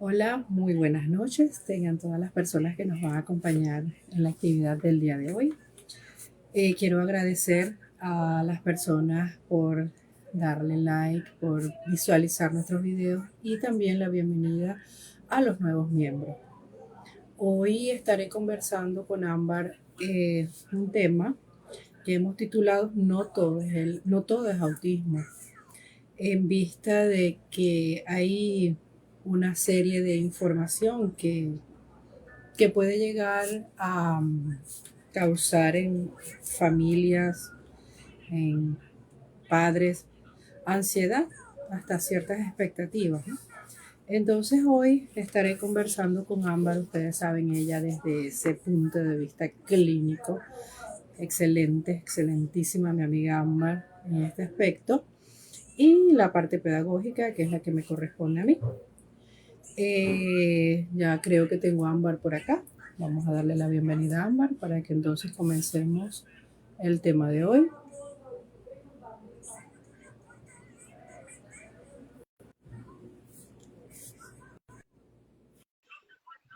Hola, muy buenas noches. Tengan todas las personas que nos van a acompañar en la actividad del día de hoy. Quiero agradecer a las personas por darle like, por visualizar nuestros videos y también la bienvenida a los nuevos miembros. Hoy estaré conversando con Ámbar un tema que hemos titulado No todo es autismo, en vista de que hay una serie de información que puede llegar a causar en familias, en padres, ansiedad, hasta ciertas expectativas, ¿no? Entonces hoy estaré conversando con Ámbar, ustedes saben, ella desde ese punto de vista clínico, excelente, excelentísima mi amiga Ámbar en este aspecto, y la parte pedagógica, que es la que me corresponde a mí. Ya creo que tengo a Ámbar por acá. Vamos a darle la bienvenida a Ámbar para que entonces comencemos el tema de hoy.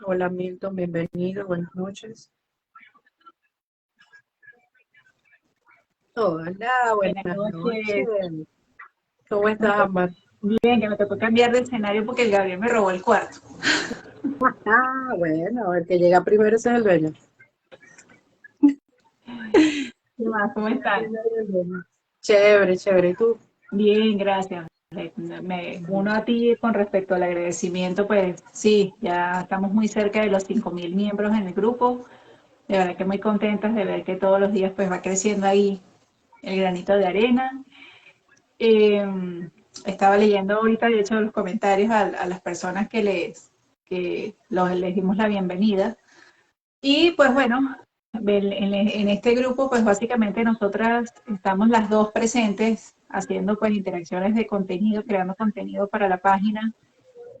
Hola Milton, bienvenido, buenas noches. Hola, Buenas buenas noches. noches. ¿Cómo Me estás, to- Ámbar? Bien, que me tocó cambiar de escenario porque el Gabriel me robó el cuarto. Ah, bueno, el que llega primero ese es el dueño. ¿Qué más? ¿Cómo Llega están? primero el dueño. Chévere, chévere. ¿Y tú? Bien, gracias. Me uno a ti con respecto al agradecimiento, pues sí, ya estamos muy cerca de los 5.000 miembros en el grupo. De verdad que muy contentas de ver que todos los días pues va creciendo ahí el granito de arena. Estaba leyendo ahorita, de hecho, los comentarios a las personas les dimos la bienvenida. Y pues bueno, en este grupo pues básicamente nosotras estamos las dos presentes haciendo pues interacciones de contenido, creando contenido para la página.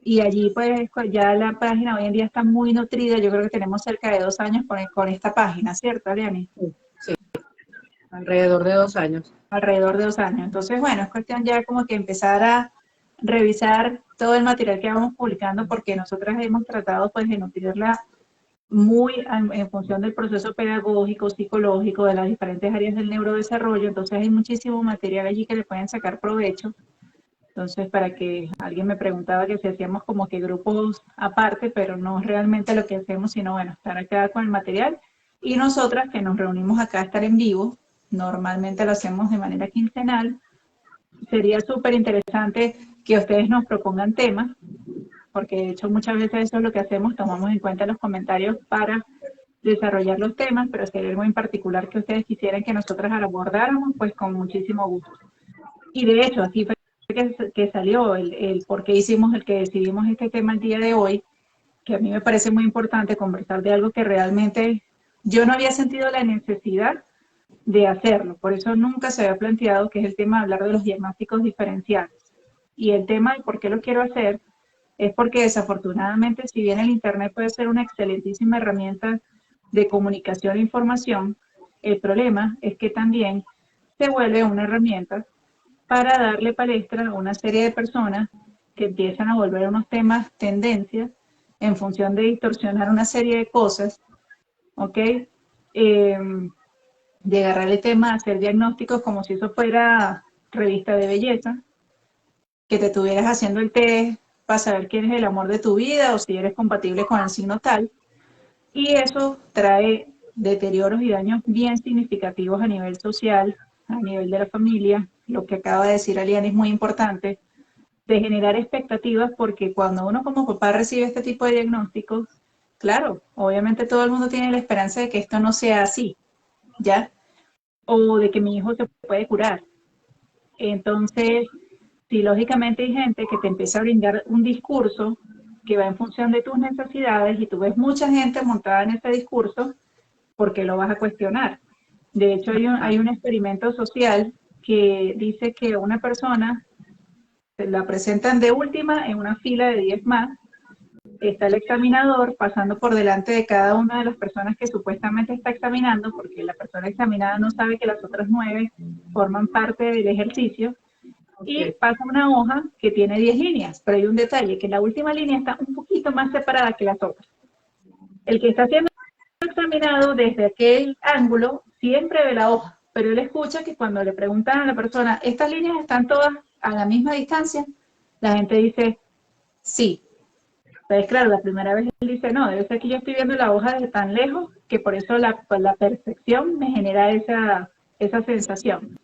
Y allí pues ya la página hoy en día está muy nutrida. Yo creo que tenemos cerca de 2 años con esta página, ¿cierto, Ariane? Sí, alrededor de 2 años. Alrededor de 2 años. Entonces, bueno, es cuestión ya como que empezar a revisar todo el material que vamos publicando porque nosotras hemos tratado pues de nutrirla muy en función del proceso pedagógico, psicológico, de las diferentes áreas del neurodesarrollo. Entonces hay muchísimo material allí que le pueden sacar provecho. Entonces, para que alguien me preguntaba que si hacíamos como que grupos aparte, pero no es realmente lo que hacemos, sino bueno, estar acá con el material. Y nosotras que nos reunimos acá a estar en vivo, normalmente lo hacemos de manera quincenal. Sería súper interesante que ustedes nos propongan temas, porque de hecho muchas veces eso es lo que hacemos, tomamos en cuenta los comentarios para desarrollar los temas, pero si hay algo en particular que ustedes quisieran que nosotras abordáramos, pues con muchísimo gusto. Y de hecho, así fue que salió el por qué hicimos el que decidimos este tema el día de hoy, que a mí me parece muy importante conversar de algo que realmente yo no había sentido la necesidad de hacerlo. Por eso nunca se había planteado, que es el tema de hablar de los diagnósticos diferenciales. Y el tema de por qué lo quiero hacer es porque desafortunadamente, si bien el Internet puede ser una excelentísima herramienta de comunicación e información, el problema es que también se vuelve una herramienta para darle palestra a una serie de personas que empiezan a volver unos temas tendencias en función de distorsionar una serie de cosas, ¿ok? Eh, de agarrar el tema, hacer diagnósticos como si eso fuera revista de belleza, que te estuvieras haciendo el test para saber quién es el amor de tu vida o si eres compatible con el signo tal. Y eso trae deterioros y daños bien significativos a nivel social, a nivel de la familia. Lo que acaba de decir Aliana es muy importante, de generar expectativas, porque cuando uno como papá recibe este tipo de diagnósticos, claro, obviamente todo el mundo tiene la esperanza de que esto no sea así, ¿ya? O de que mi hijo se puede curar. Entonces, si lógicamente hay gente que te empieza a brindar un discurso que va en función de tus necesidades y tú ves mucha gente montada en ese discurso, ¿por qué lo vas a cuestionar? De hecho, hay un experimento social que dice que una persona se la presentan de última en una fila de 10 más, está el examinador pasando por delante de cada una de las personas que supuestamente está examinando, porque la persona examinada no sabe que las otras 9 forman parte del ejercicio, y Ok. pasa una hoja que tiene 10 líneas, pero hay un detalle, que la última línea está un poquito poquito más separada que las otras. El que está siendo examinado desde aquel ángulo siempre ve la hoja, pero él escucha que cuando le preguntan a la persona, ¿estas líneas están todas a la misma distancia? La gente dice, sí. Entonces, claro, la primera vez él dice, no, debe ser que yo estoy viendo la hoja desde tan lejos que por eso la percepción me genera esa sensación.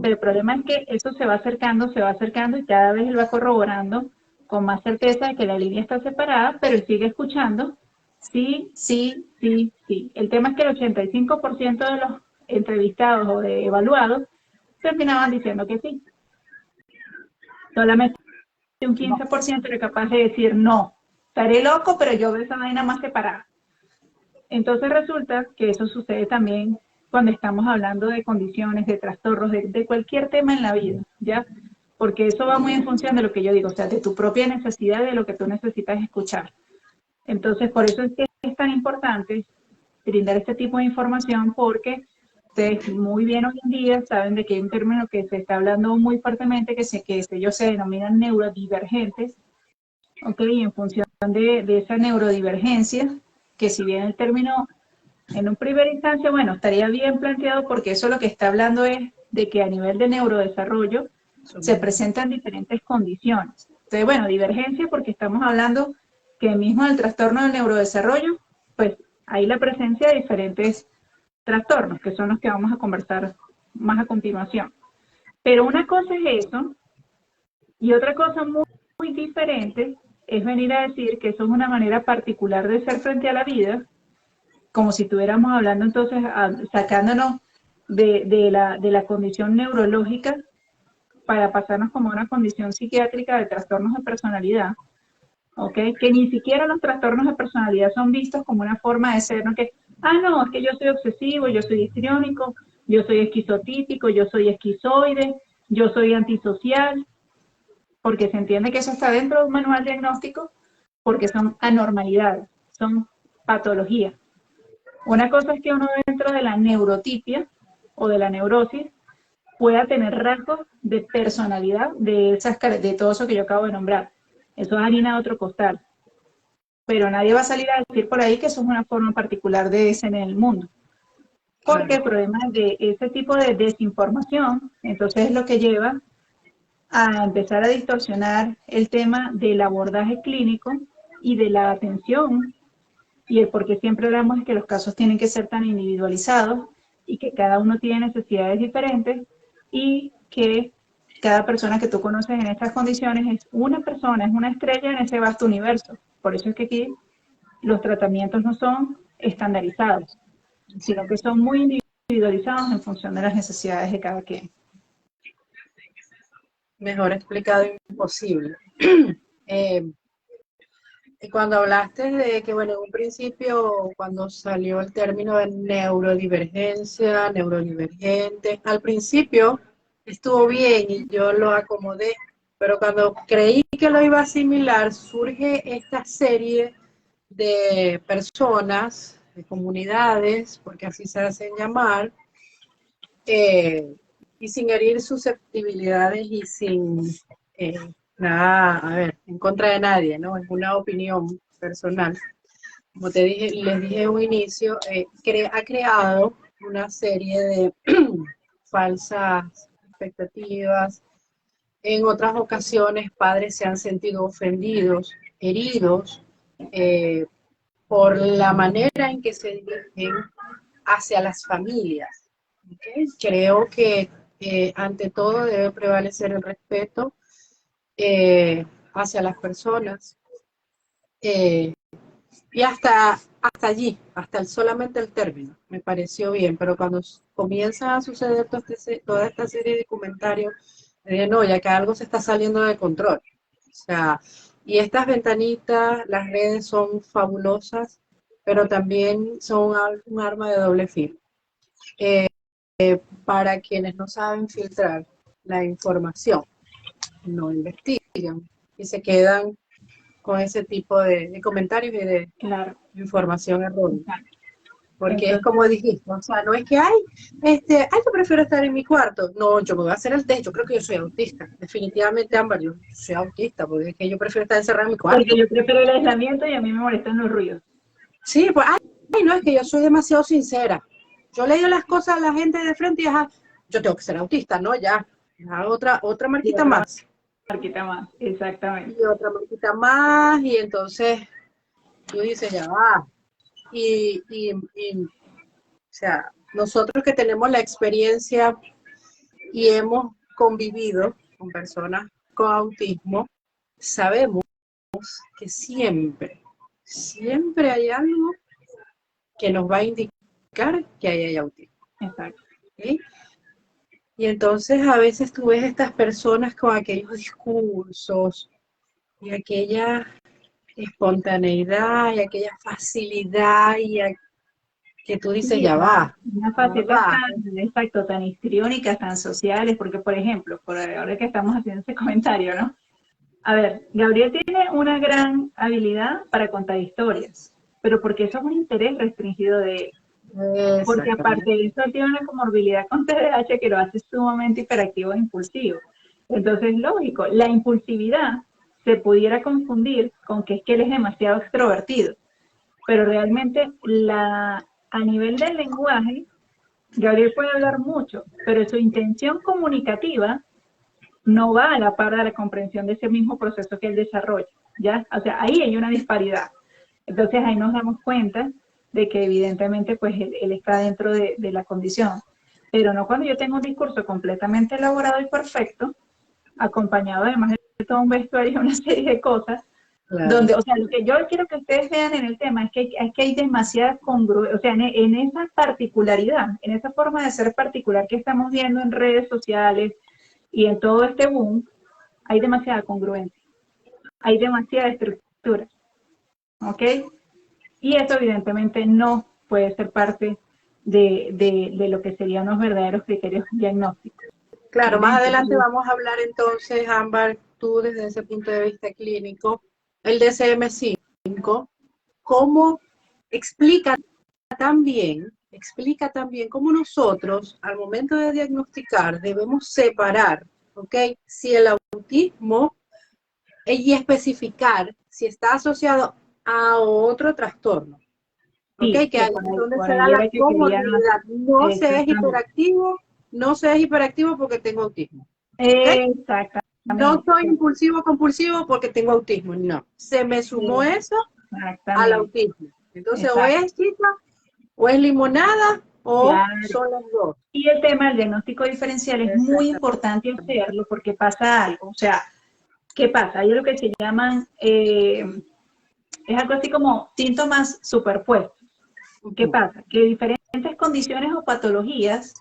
Pero el problema es que eso se va acercando y cada vez él va corroborando con más certeza de que la línea está separada, pero él sigue escuchando, sí, sí, sí, sí. El tema es que el 85% de los entrevistados o de evaluados terminaban diciendo que sí. Solamente un 15% era capaz de decir no. Estaré loco, pero yo veo esa vaina más separada. Entonces resulta que eso sucede también cuando estamos hablando de condiciones, de trastornos, de cualquier tema en la vida, ¿ya? Porque eso va muy en función de lo que yo digo, o sea, de tu propia necesidad, de lo que tú necesitas escuchar. Entonces, por eso es que es tan importante brindar este tipo de información, porque ustedes muy bien hoy en día saben de que hay un término que se está hablando muy fuertemente, que ellos se denominan neurodivergentes, ¿ok? Y en función de esa neurodivergencia, que si bien el término en un primer instancia, bueno, estaría bien planteado porque eso lo que está hablando es de que a nivel de neurodesarrollo se presentan diferentes condiciones. Entonces, bueno, divergencia porque estamos hablando que mismo el trastorno del neurodesarrollo, pues hay la presencia de diferentes trastornos, que son los que vamos a conversar más a continuación. Pero una cosa es eso, y otra cosa muy, muy diferente es venir a decir que eso es una manera particular de ser frente a la vida, como si estuviéramos hablando entonces, sacándonos de la condición neurológica para pasarnos como una condición psiquiátrica de trastornos de personalidad, ¿ok? Que ni siquiera los trastornos de personalidad son vistos como una forma de ser, ¿no? Que, no, es que yo soy obsesivo, yo soy histriónico, yo soy esquizotípico, yo soy esquizoide, yo soy antisocial, porque se entiende que eso está dentro de un manual diagnóstico, porque son anormalidades, son patologías. Una cosa es que uno dentro de la neurotipia o de la neurosis pueda tener rasgos de personalidad de todo eso que yo acabo de nombrar. Eso es harina de otro costal. Pero nadie va a salir a decir por ahí que eso es una forma particular de ese en el mundo. Porque el problema de ese tipo de desinformación, entonces es lo que lleva a empezar a distorsionar el tema del abordaje clínico y de la atención, y el por qué siempre hablamos de que los casos tienen que ser tan individualizados y que cada uno tiene necesidades diferentes y que cada persona que tú conoces en estas condiciones es una persona, es una estrella en ese vasto universo. Por eso es que aquí los tratamientos no son estandarizados, sino que son muy individualizados en función de las necesidades de cada quien. Mejor explicado imposible. Y cuando hablaste de que, bueno, en un principio, cuando salió el término de neurodivergencia, neurodivergente, al principio estuvo bien y yo lo acomodé, pero cuando creí que lo iba a asimilar, surge esta serie de personas, de comunidades, porque así se hacen llamar, y sin herir susceptibilidades y sin nada, a ver, en contra de nadie, ¿no? Es una opinión personal. Como te dije, les dije en un inicio, ha creado una serie de falsas expectativas. En otras ocasiones, padres se han sentido ofendidos, heridos, por la manera en que se dirigen hacia las familias. ¿Okay? Creo que ante todo debe prevalecer el respeto hacia las personas, y hasta allí, hasta solamente el término, me pareció bien, pero cuando comienza a suceder toda esta serie de comentarios, no, ya que algo se está saliendo de control. O sea, y estas ventanitas, las redes son fabulosas, pero también son un arma de doble filo. Para quienes no saben filtrar la información, no investigan y se quedan con ese tipo de comentarios y de información errónea. Porque es Entonces, como dijiste, o sea, no es que, yo prefiero estar en mi cuarto. No, yo me voy a hacer el test, yo creo que yo soy autista. Definitivamente, Ámbar, yo soy autista, porque es que yo prefiero estar encerrada en mi porque cuarto. yo prefiero el aislamiento y a mí me molestan los ruidos. Sí, pues, no, es que yo soy demasiado sincera. Yo le digo las cosas a la gente de frente y, ajá, yo tengo que ser autista, ¿no? Ya otra Y marquita otra más. marquita más, exactamente. Y otra marquita más, y entonces tú dices, ya va. O sea, nosotros que tenemos la experiencia y hemos convivido con personas con autismo, sabemos que siempre hay algo que nos va a indicar que ahí hay autismo. Exacto. ¿Sí? Y entonces a veces tú ves estas personas con aquellos discursos y aquella espontaneidad y aquella facilidad que tú dices, Sí, ya va, unas ya facetas va. tan, exacto, tan histriónicas, tan sociales, porque por ejemplo, por ahora que estamos haciendo ese comentario, ¿no? A ver, Gabriel tiene una gran habilidad para contar historias, pero porque eso es un interés restringido de él. Porque aparte Exactamente. de eso, él tiene una comorbilidad con TDAH que lo hace sumamente hiperactivo e impulsivo. Entonces, lógico, la impulsividad se pudiera confundir con que es que él es demasiado extrovertido, pero realmente a nivel del lenguaje, Gabriel puede hablar mucho, pero su intención comunicativa no va a la par de la comprensión de ese mismo proceso que él desarrolla, ¿ya? O sea, ahí hay una disparidad. Entonces ahí nos damos cuenta de que evidentemente pues él está dentro de la condición, pero no cuando yo tengo un discurso completamente elaborado y perfecto, acompañado además de todo un vestuario y una serie de cosas, Claro. donde, o sea, lo que yo quiero que ustedes vean en el tema es que hay demasiada congruencia, o sea, en esa particularidad, en esa forma de ser particular que estamos viendo en redes sociales y en todo este boom, hay demasiada congruencia, hay demasiada estructura, ¿ok? Y eso evidentemente no puede ser parte de lo que serían los verdaderos criterios diagnósticos. Claro, ¿Vale? más adelante Entonces, vamos a hablar entonces, Ámbar, tú desde ese punto de vista clínico, el DSM-5, cómo explica explica también cómo nosotros al momento de diagnosticar debemos separar, ¿ok? Si el autismo y especificar si está asociado a otro trastorno, ¿ok? sí, Que que ahí es donde por se da ahí la era que quería comorbilidad. exactamente. No se es hiperactivo porque tengo autismo, ¿ok? No Exactamente, soy impulsivo compulsivo porque tengo autismo, no. Se me sumó eso al exactamente, autismo. Entonces, o exacto, es chica, o es limonada, o claro. son las dos. Y el tema del diagnóstico diferencial es muy Exactamente. importante hacerlo porque pasa algo, o sea, ¿qué pasa? Hay lo que se llaman, es algo así como síntomas superpuestos. ¿Qué Uh-huh. pasa? Que diferentes condiciones o patologías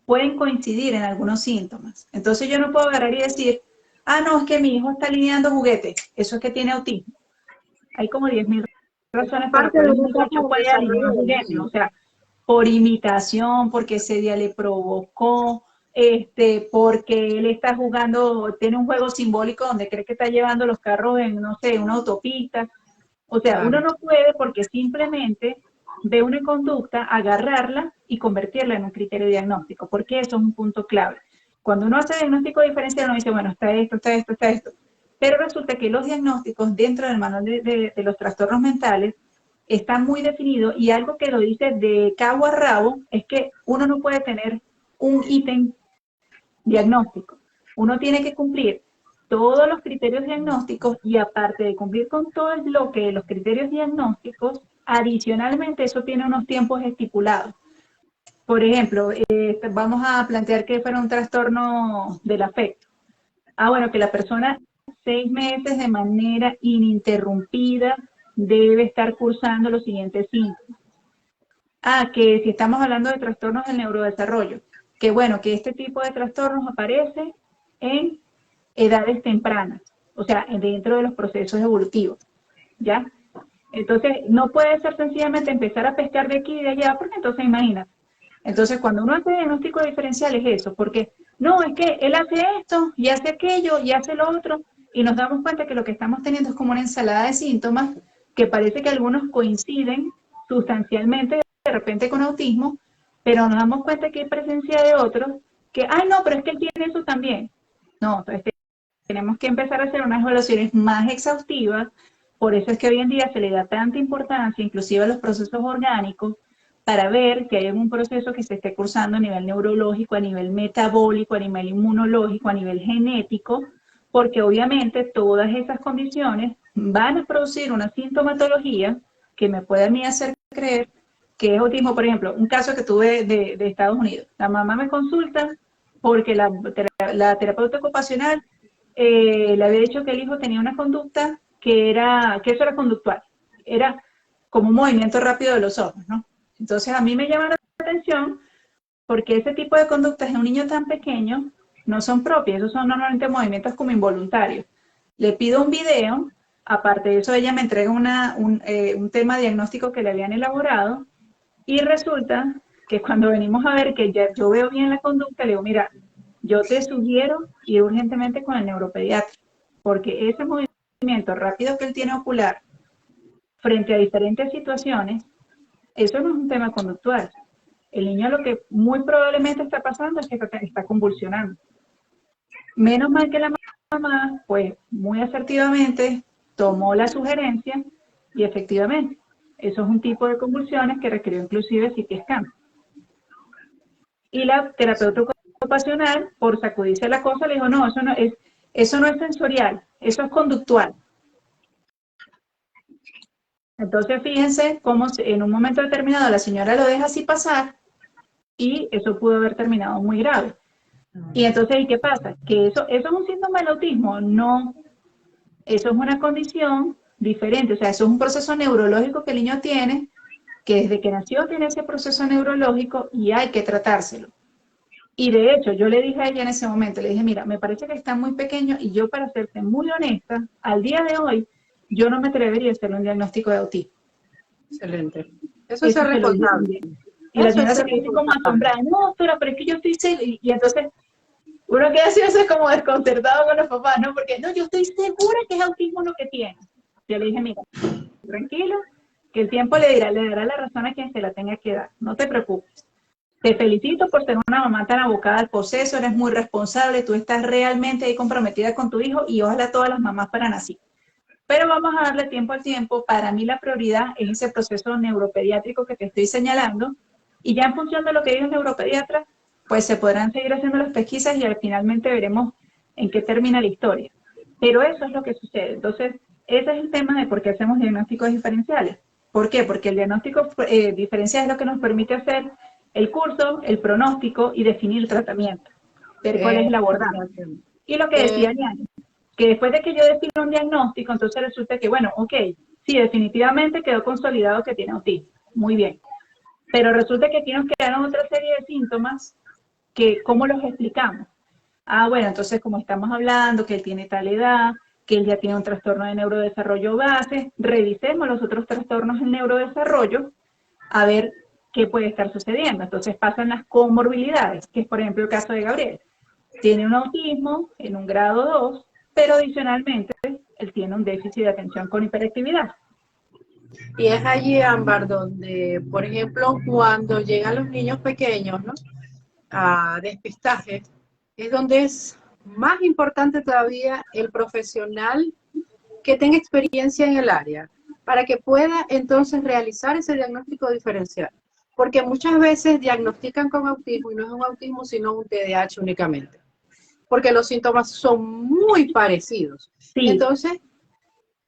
pueden coincidir en algunos síntomas. Entonces yo no puedo agarrar y decir, ah, no, es que mi hijo está alineando juguetes, eso es que tiene autismo. Hay como 10.000 Eso es razones por las parte de cuales un una etapa muchacho del puede alinear desarrollo del juguetes, niño. o sea, por imitación, porque ese día le provocó, porque él está jugando, tiene un juego simbólico donde cree que está llevando los carros en, no sé, una autopista. O sea, uno Claro. no puede porque simplemente ve una conducta, agarrarla y convertirla en un criterio diagnóstico, porque eso es un punto clave. Cuando uno hace diagnóstico diferencial, uno dice, bueno, está esto, está esto, está esto. Pero resulta que los diagnósticos dentro del manual de los trastornos mentales están muy definidos y algo que lo dice de cabo a rabo es que uno no puede tener un ítem diagnóstico. Uno tiene que cumplir todos los criterios diagnósticos y aparte de cumplir con todo el bloque de los criterios diagnósticos, adicionalmente eso tiene unos tiempos estipulados. Por ejemplo, vamos a plantear que fuera un trastorno del afecto. Ah, bueno, que la persona 6 meses de manera ininterrumpida debe estar cursando los siguientes síntomas. Ah, que si estamos hablando de trastornos del neurodesarrollo, que bueno, que este tipo de trastornos aparece en edades tempranas, o sea, dentro de los procesos evolutivos, ¿ya? Entonces, no puede ser sencillamente empezar a pescar de aquí y de allá, porque entonces imagínate. Entonces, cuando uno hace diagnóstico diferencial es eso, porque no, es que él hace esto y hace aquello y hace lo otro, y nos damos cuenta que lo que estamos teniendo es como una ensalada de síntomas que parece que algunos coinciden sustancialmente de repente con autismo, pero nos damos cuenta que hay presencia de otros que, ay no, pero es que él tiene eso también. No, entonces tenemos que empezar a hacer unas evaluaciones más exhaustivas. Por eso es que hoy en día se le da tanta importancia, inclusive a los procesos orgánicos, para ver si hay algún proceso que se esté cursando a nivel neurológico, a nivel metabólico, a nivel inmunológico, a nivel genético, porque obviamente todas esas condiciones van a producir una sintomatología que me puede a mí hacer creer que es autismo. Por ejemplo, un caso que tuve de Estados Unidos. La mamá me consulta porque la terapeuta ocupacional le había dicho que el hijo tenía una conducta que eso era conductual, era como un movimiento rápido de los ojos, ¿no? Entonces a mí me llama la atención porque ese tipo de conductas en un niño tan pequeño no son propias, esos son normalmente movimientos como involuntarios. Le pido un video, aparte de eso ella me entrega un tema diagnóstico que le habían elaborado y resulta que cuando venimos a ver que ya yo veo bien la conducta, le digo, mira, yo te sugiero ir urgentemente con el neuropediatra, porque ese movimiento rápido que él tiene ocular frente a diferentes situaciones, eso no es un tema conductual. El niño lo que muy probablemente está pasando es que está convulsionando. Menos mal que la mamá, pues muy asertivamente, tomó la sugerencia y efectivamente, eso es un tipo de convulsiones que requirió inclusive CT scan. Y la terapeuta ocupacional, por sacudirse la cosa, le dijo, no, eso no es sensorial, eso es conductual. Entonces, fíjense cómo en un momento determinado la señora lo deja así pasar y eso pudo haber terminado muy grave. Y entonces, ¿y qué pasa? ¿Que eso es un síntoma del autismo? No, eso es una condición diferente, o sea, eso es un proceso neurológico que el niño tiene, que desde que nació tiene ese proceso neurológico y hay que tratárselo. Y de hecho, yo le dije a ella en ese momento, le dije, mira, me parece que está muy pequeño y yo, para serte muy honesta, al día de hoy, yo no me atrevería a hacerle un diagnóstico de autismo. Excelente. Eso es Eso ser se lo dije responsable. también. Y la Eso es señora se ser quedó así como responsable. asombrada, no, doctora, pero es que yo estoy segura. Y entonces uno queda así, eso es como desconcertado con los papás, ¿no? Porque no, yo estoy segura que es autismo lo que tiene. Yo le dije, mira, tranquilo, que el tiempo le dará la razón a quien se la tenga que dar, no te preocupes. Te felicito por ser una mamá tan abocada al proceso, eres muy responsable, tú estás realmente ahí comprometida con tu hijo y ojalá todas las mamás fueran así. Pero vamos a darle tiempo al tiempo. Para mí la prioridad es ese proceso neuropediátrico que te estoy señalando y ya en función de lo que diga el neuropediatra, pues se podrán seguir haciendo las pesquisas y finalmente veremos en qué termina la historia. Pero eso es lo que sucede. Entonces, ese es el tema de por qué hacemos diagnósticos diferenciales. ¿Por qué? Porque el diagnóstico diferencial es lo que nos permite hacer el curso, el pronóstico y definir tratamiento, ver cuál es el abordaje. Y lo que decía Diana, que después de que yo defino un diagnóstico, entonces resulta que, bueno, ok, sí, definitivamente quedó consolidado que tiene autismo, muy bien, pero resulta que aquí nos quedaron otra serie de síntomas que, ¿cómo los explicamos? Ah, bueno, entonces como estamos hablando que él tiene tal edad, que él ya tiene un trastorno de neurodesarrollo base, revisemos los otros trastornos en neurodesarrollo a ver qué puede estar sucediendo. Entonces pasan las comorbilidades, que es por ejemplo el caso de Gabriel. Tiene un autismo en un grado 2, pero adicionalmente él tiene un déficit de atención con hiperactividad. Y es allí, Ámbar, donde, por ejemplo, cuando llegan los niños pequeños, ¿no?, a despistaje, es donde es más importante todavía el profesional que tenga experiencia en el área, para que pueda entonces realizar ese diagnóstico diferencial. Porque muchas veces diagnostican con autismo y no es un autismo, sino un TDAH únicamente. Porque los síntomas son muy parecidos. Sí. Entonces,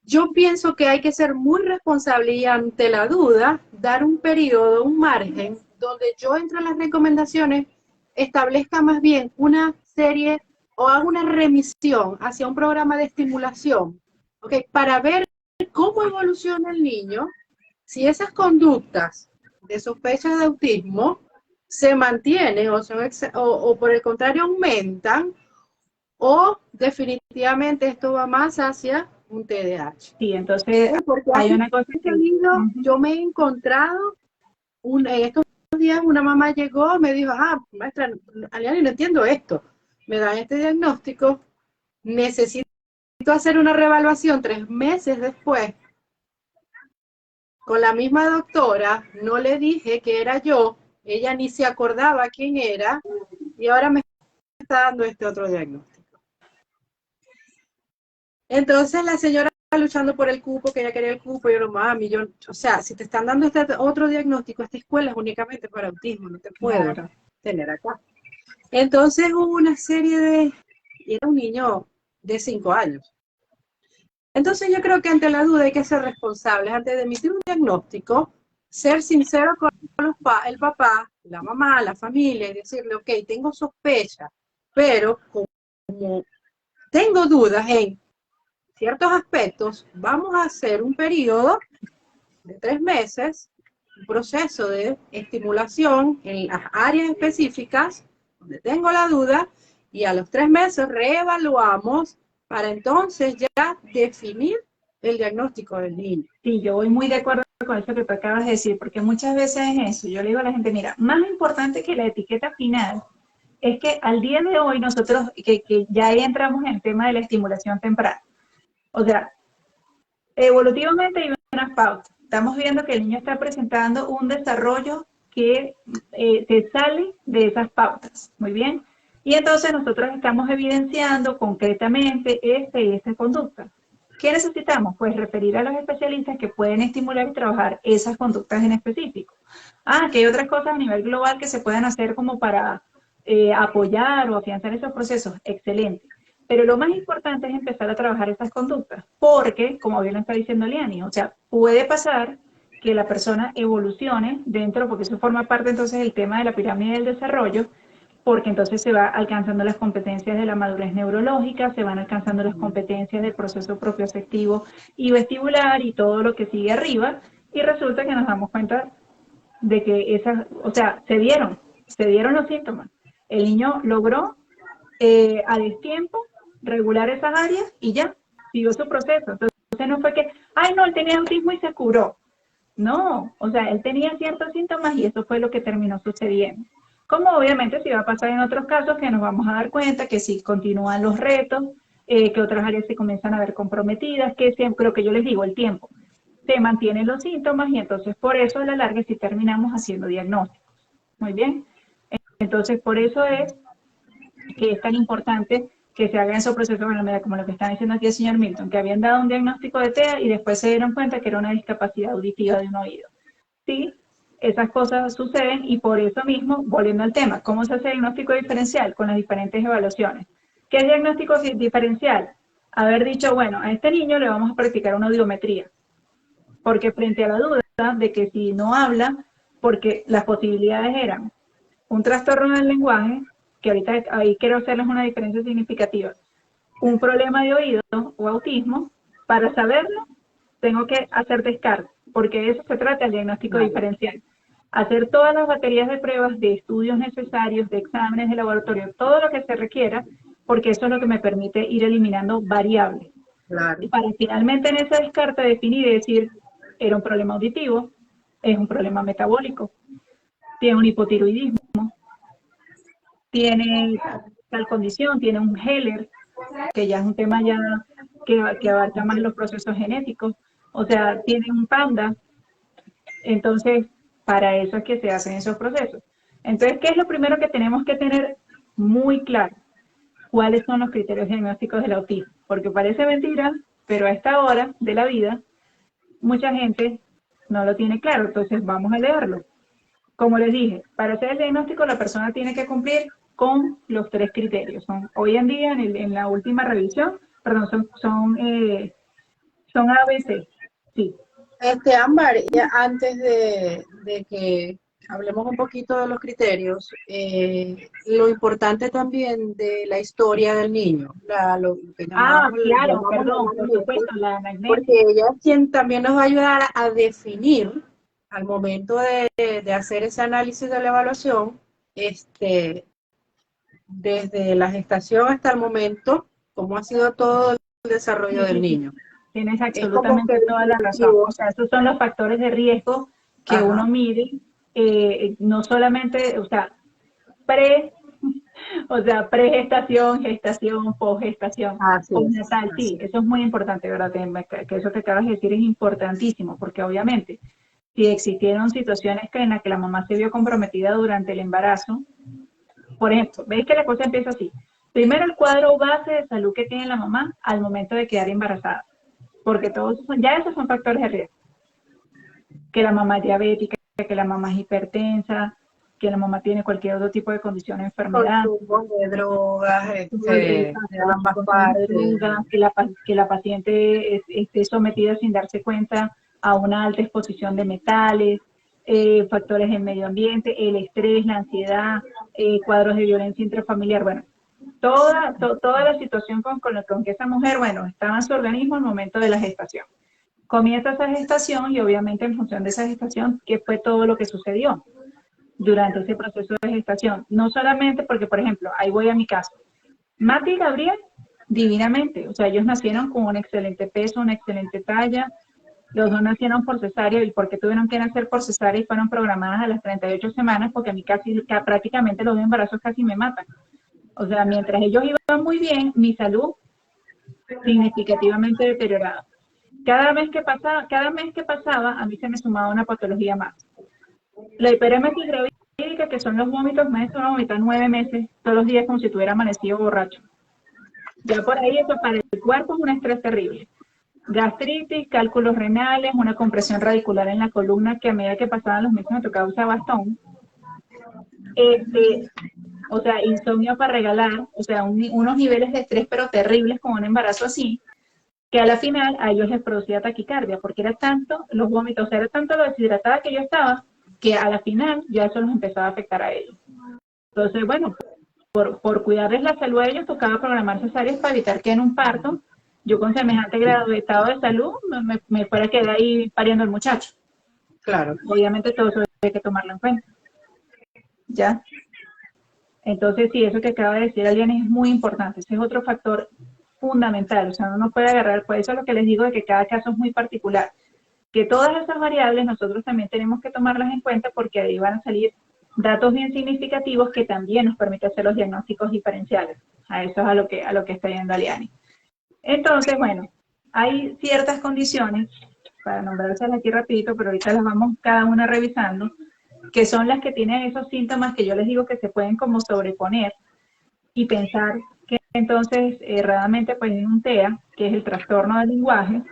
yo pienso que hay que ser muy responsable y ante la duda, dar un periodo, un margen, donde yo entre las recomendaciones establezca más bien una serie o haga una remisión hacia un programa de estimulación, ¿okay?, para ver cómo evoluciona el niño, si esas conductas de sospecha de autismo se mantienen o por el contrario aumentan, o definitivamente esto va más hacia un TDAH. Sí, entonces porque hay una cosa que... yo me he encontrado, en estos días una mamá llegó, me dijo, maestra, Aliani, no entiendo esto, me dan este diagnóstico, necesito hacer una reevaluación 3 meses después. con la misma doctora, no le dije que era yo, ella ni se acordaba quién era, y ahora me está dando este otro diagnóstico. Entonces la señora luchando por el cupo, que ella quería el cupo, y yo, mami, o sea, si te están dando este otro diagnóstico, esta escuela es únicamente para autismo, no te puedo tener acá. Entonces hubo una serie de, y era un niño de 5 años. Entonces yo creo que ante la duda hay que ser responsables, antes de emitir un diagnóstico, ser sincero con el papá, la mamá, la familia, y decirle, ok, tengo sospecha, pero como tengo dudas en ciertos aspectos, vamos a hacer un periodo de 3 meses, un proceso de estimulación en las áreas específicas donde tengo la duda, y a los 3 meses reevaluamos para entonces ya definir el diagnóstico del niño. Sí, yo voy muy de acuerdo con eso que tú acabas de decir, porque muchas veces es eso. Yo le digo a la gente, mira, más importante que la etiqueta final es que al día de hoy nosotros, que ya ahí entramos en el tema de la estimulación temprana. O sea, evolutivamente hay unas pautas. Estamos viendo que el niño está presentando un desarrollo que se sale de esas pautas. Muy bien. Y entonces nosotros estamos evidenciando concretamente esta y esta conducta. ¿Qué necesitamos? Pues referir a los especialistas que pueden estimular y trabajar esas conductas en específico. Que hay otras cosas a nivel global que se pueden hacer como para apoyar o afianzar esos procesos. Excelente. Pero lo más importante es empezar a trabajar esas conductas, porque, como bien lo está diciendo Liani, o sea, puede pasar que la persona evolucione dentro, porque eso forma parte entonces del tema de la pirámide del desarrollo, porque entonces se va alcanzando las competencias de la madurez neurológica, se van alcanzando las competencias del proceso propioceptivo y vestibular y todo lo que sigue arriba, y resulta que nos damos cuenta de que esas, o sea, se dieron los síntomas. El niño logró a destiempo regular esas áreas y ya, siguió su proceso. Entonces no fue que, ay no, él tenía autismo y se curó. No, o sea, él tenía ciertos síntomas y eso fue lo que terminó sucediendo. Como obviamente sí va a pasar en otros casos que nos vamos a dar cuenta que si continúan los retos, que otras áreas se comienzan a ver comprometidas, que siempre, lo que yo les digo, el tiempo, se mantienen los síntomas y entonces por eso a la larga sí terminamos haciendo diagnósticos. Muy bien. Entonces por eso es que es tan importante que se hagan esos procesos, bueno, mira, como lo que está diciendo aquí el señor Milton, que habían dado un diagnóstico de TEA y después se dieron cuenta que era una discapacidad auditiva de un oído. Sí, esas cosas suceden y por eso mismo, volviendo al tema, ¿cómo se hace el diagnóstico diferencial? Con las diferentes evaluaciones. ¿Qué es diagnóstico diferencial? Haber dicho, bueno, a este niño le vamos a practicar una audiometría, porque frente a la duda de que si no habla, porque las posibilidades eran un trastorno del lenguaje, que ahorita ahí quiero hacerles una diferencia significativa, un problema de oído o autismo, para saberlo tengo que hacer descarte, porque de eso se trata el diagnóstico diferencial. Hacer todas las baterías de pruebas, de estudios necesarios, de exámenes de laboratorio, todo lo que se requiera, porque eso es lo que me permite ir eliminando variables. Claro. Y para finalmente en ese descarte definir y decir, era un problema auditivo, es un problema metabólico, tiene un hipotiroidismo, tiene tal condición, tiene un Heller, que ya es un tema ya que abarca más los procesos genéticos, o sea, tiene un panda, entonces para eso es que se hacen esos procesos. Entonces, ¿qué es lo primero que tenemos que tener muy claro? ¿Cuáles son los criterios diagnósticos del autismo? Porque parece mentira, pero a esta hora de la vida, mucha gente no lo tiene claro, entonces vamos a leerlo. Como les dije, para hacer el diagnóstico la persona tiene que cumplir con los 3 criterios. Hoy en día, en la última revisión, perdón, son ABC. Sí. Ámbar, ya antes de que hablemos un poquito de los criterios, lo importante también de la historia del niño, lo que Claro, perdón, por anamnesis, supuesto, la anamnesis. porque ella es quien también nos va a ayudar a definir al momento de hacer ese análisis de la evaluación, desde la gestación hasta el momento, cómo ha sido todo el desarrollo del niño. Tienes absolutamente toda la razón. O sea, esos son los factores de riesgo que uno mide, no solamente, o sea, O sea, pregestación, gestación, posgestación, Así es, postnatal, sí, así es. eso es muy importante, ¿verdad? Que eso que acabas de decir es importantísimo, porque obviamente, si existieron situaciones en las que la mamá se vio comprometida durante el embarazo, por ejemplo, veis que la cosa empieza así. Primero el cuadro base de salud que tiene la mamá al momento de quedar embarazada, porque ya esos son factores de riesgo. Que la mamá es diabética, que la mamá es hipertensa, que la mamá tiene cualquier otro tipo de condición o enfermedad, Consumo de drogas, de exacto, ambas consumo de partes. drogas, que la paciente esté sometida sin darse cuenta a una alta exposición de metales, factores del medio ambiente, el estrés, la ansiedad, cuadros de violencia intrafamiliar. Bueno, toda la situación con que esa mujer, bueno, estaba en su organismo al momento de la gestación. Comienza esa gestación y obviamente en función de esa gestación, ¿qué fue todo lo que sucedió durante ese proceso de gestación? No solamente porque, por ejemplo, ahí voy a mi caso. Mati y Gabriel, divinamente. O sea, ellos nacieron con un excelente peso, una excelente talla. Los dos nacieron por cesárea. ¿Y por qué tuvieron que nacer por cesárea y fueron programadas a las 38 semanas? Porque a mí prácticamente los dos embarazos casi me matan. O sea, mientras ellos iban muy bien, mi salud significativamente deteriorada. Cada mes que pasaba, a mí se me sumaba una patología más. La hiperemesis gravídica, que son los vómitos, me he vomitar 9 meses, todos los días como si estuviera amanecido borracho. Ya por ahí eso para el cuerpo es un estrés terrible. Gastritis, cálculos renales, una compresión radicular en la columna que a medida que pasaban los meses me tocaba usar bastón. Este, o sea, insomnio para regalar, o sea, unos niveles de estrés pero terribles con un embarazo así, que a la final a ellos les producía taquicardia, porque era tanto los vómitos, o sea, era tanto lo deshidratada que yo estaba, que a la final ya eso los empezaba a afectar a ellos. Entonces, bueno, por cuidarles la salud a ellos tocaba programar cesáreas para evitar que en un parto, yo con semejante grado de estado de salud, me fuera a quedar ahí pariendo el muchacho. Claro. Obviamente todo eso hay que tomarlo en cuenta, ¿ya? Entonces, sí, eso que acaba de decir Aliana es muy importante. Ese es otro factor fundamental. O sea, uno no puede agarrar, por eso es lo que les digo de que cada caso es muy particular. Que todas esas variables nosotros también tenemos que tomarlas en cuenta porque ahí van a salir datos bien significativos que también nos permiten hacer los diagnósticos diferenciales. A eso es a lo que está yendo Aliani. Entonces, bueno, hay ciertas condiciones, para nombrárselas aquí rapidito, pero ahorita las vamos cada una revisando, que son las que tienen esos síntomas que yo les digo que se pueden como sobreponer y pensar que entonces erradamente pues es un TEA, que es el trastorno del lenguaje,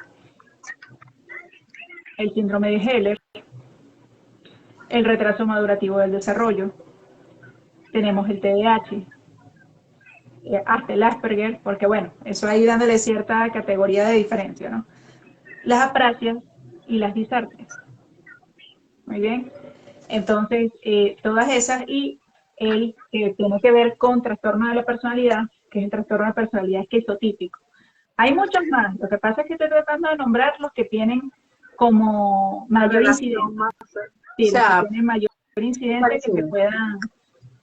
el síndrome de Heller, el retraso madurativo del desarrollo, tenemos el TDAH, hasta el Asperger, porque bueno, eso ahí dándole cierta categoría de diferencia, ¿no? Las aprasias y las disartrias. Muy bien. Entonces, todas esas y el que tiene que ver con trastorno de la personalidad, que es el trastorno de la personalidad esquizotípico. Hay muchos más. Lo que pasa es que estoy tratando de nombrar los que tienen como mayor incidencia. Más, Sí, los que tienen mayor incidencia que te parecido. puedan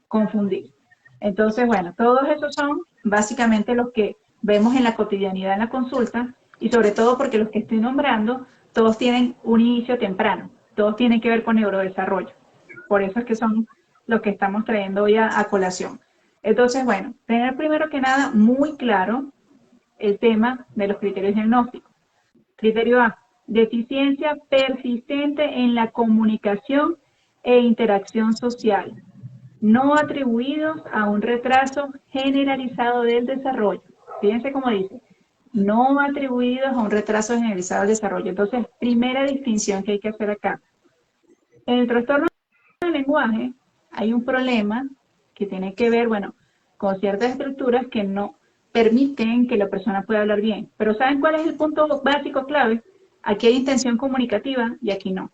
confundir. Entonces, bueno, todos esos son básicamente los que vemos en la cotidianidad en la consulta y sobre todo porque los que estoy nombrando, todos tienen un inicio temprano, todos tienen que ver con neurodesarrollo. Por eso es que son los que estamos trayendo hoy a colación. Entonces, bueno, tener primero que nada muy claro el tema de los criterios diagnósticos. Criterio A, deficiencia persistente en la comunicación e interacción social, no atribuidos a un retraso generalizado del desarrollo. Fíjense cómo dice, no atribuidos a un retraso generalizado del desarrollo. Entonces, primera distinción que hay que hacer acá. En el trastorno del lenguaje hay un problema que tiene que ver, bueno, con ciertas estructuras que no permiten que la persona pueda hablar bien. Pero ¿saben cuál es el punto básico clave? Aquí hay intención comunicativa y aquí no.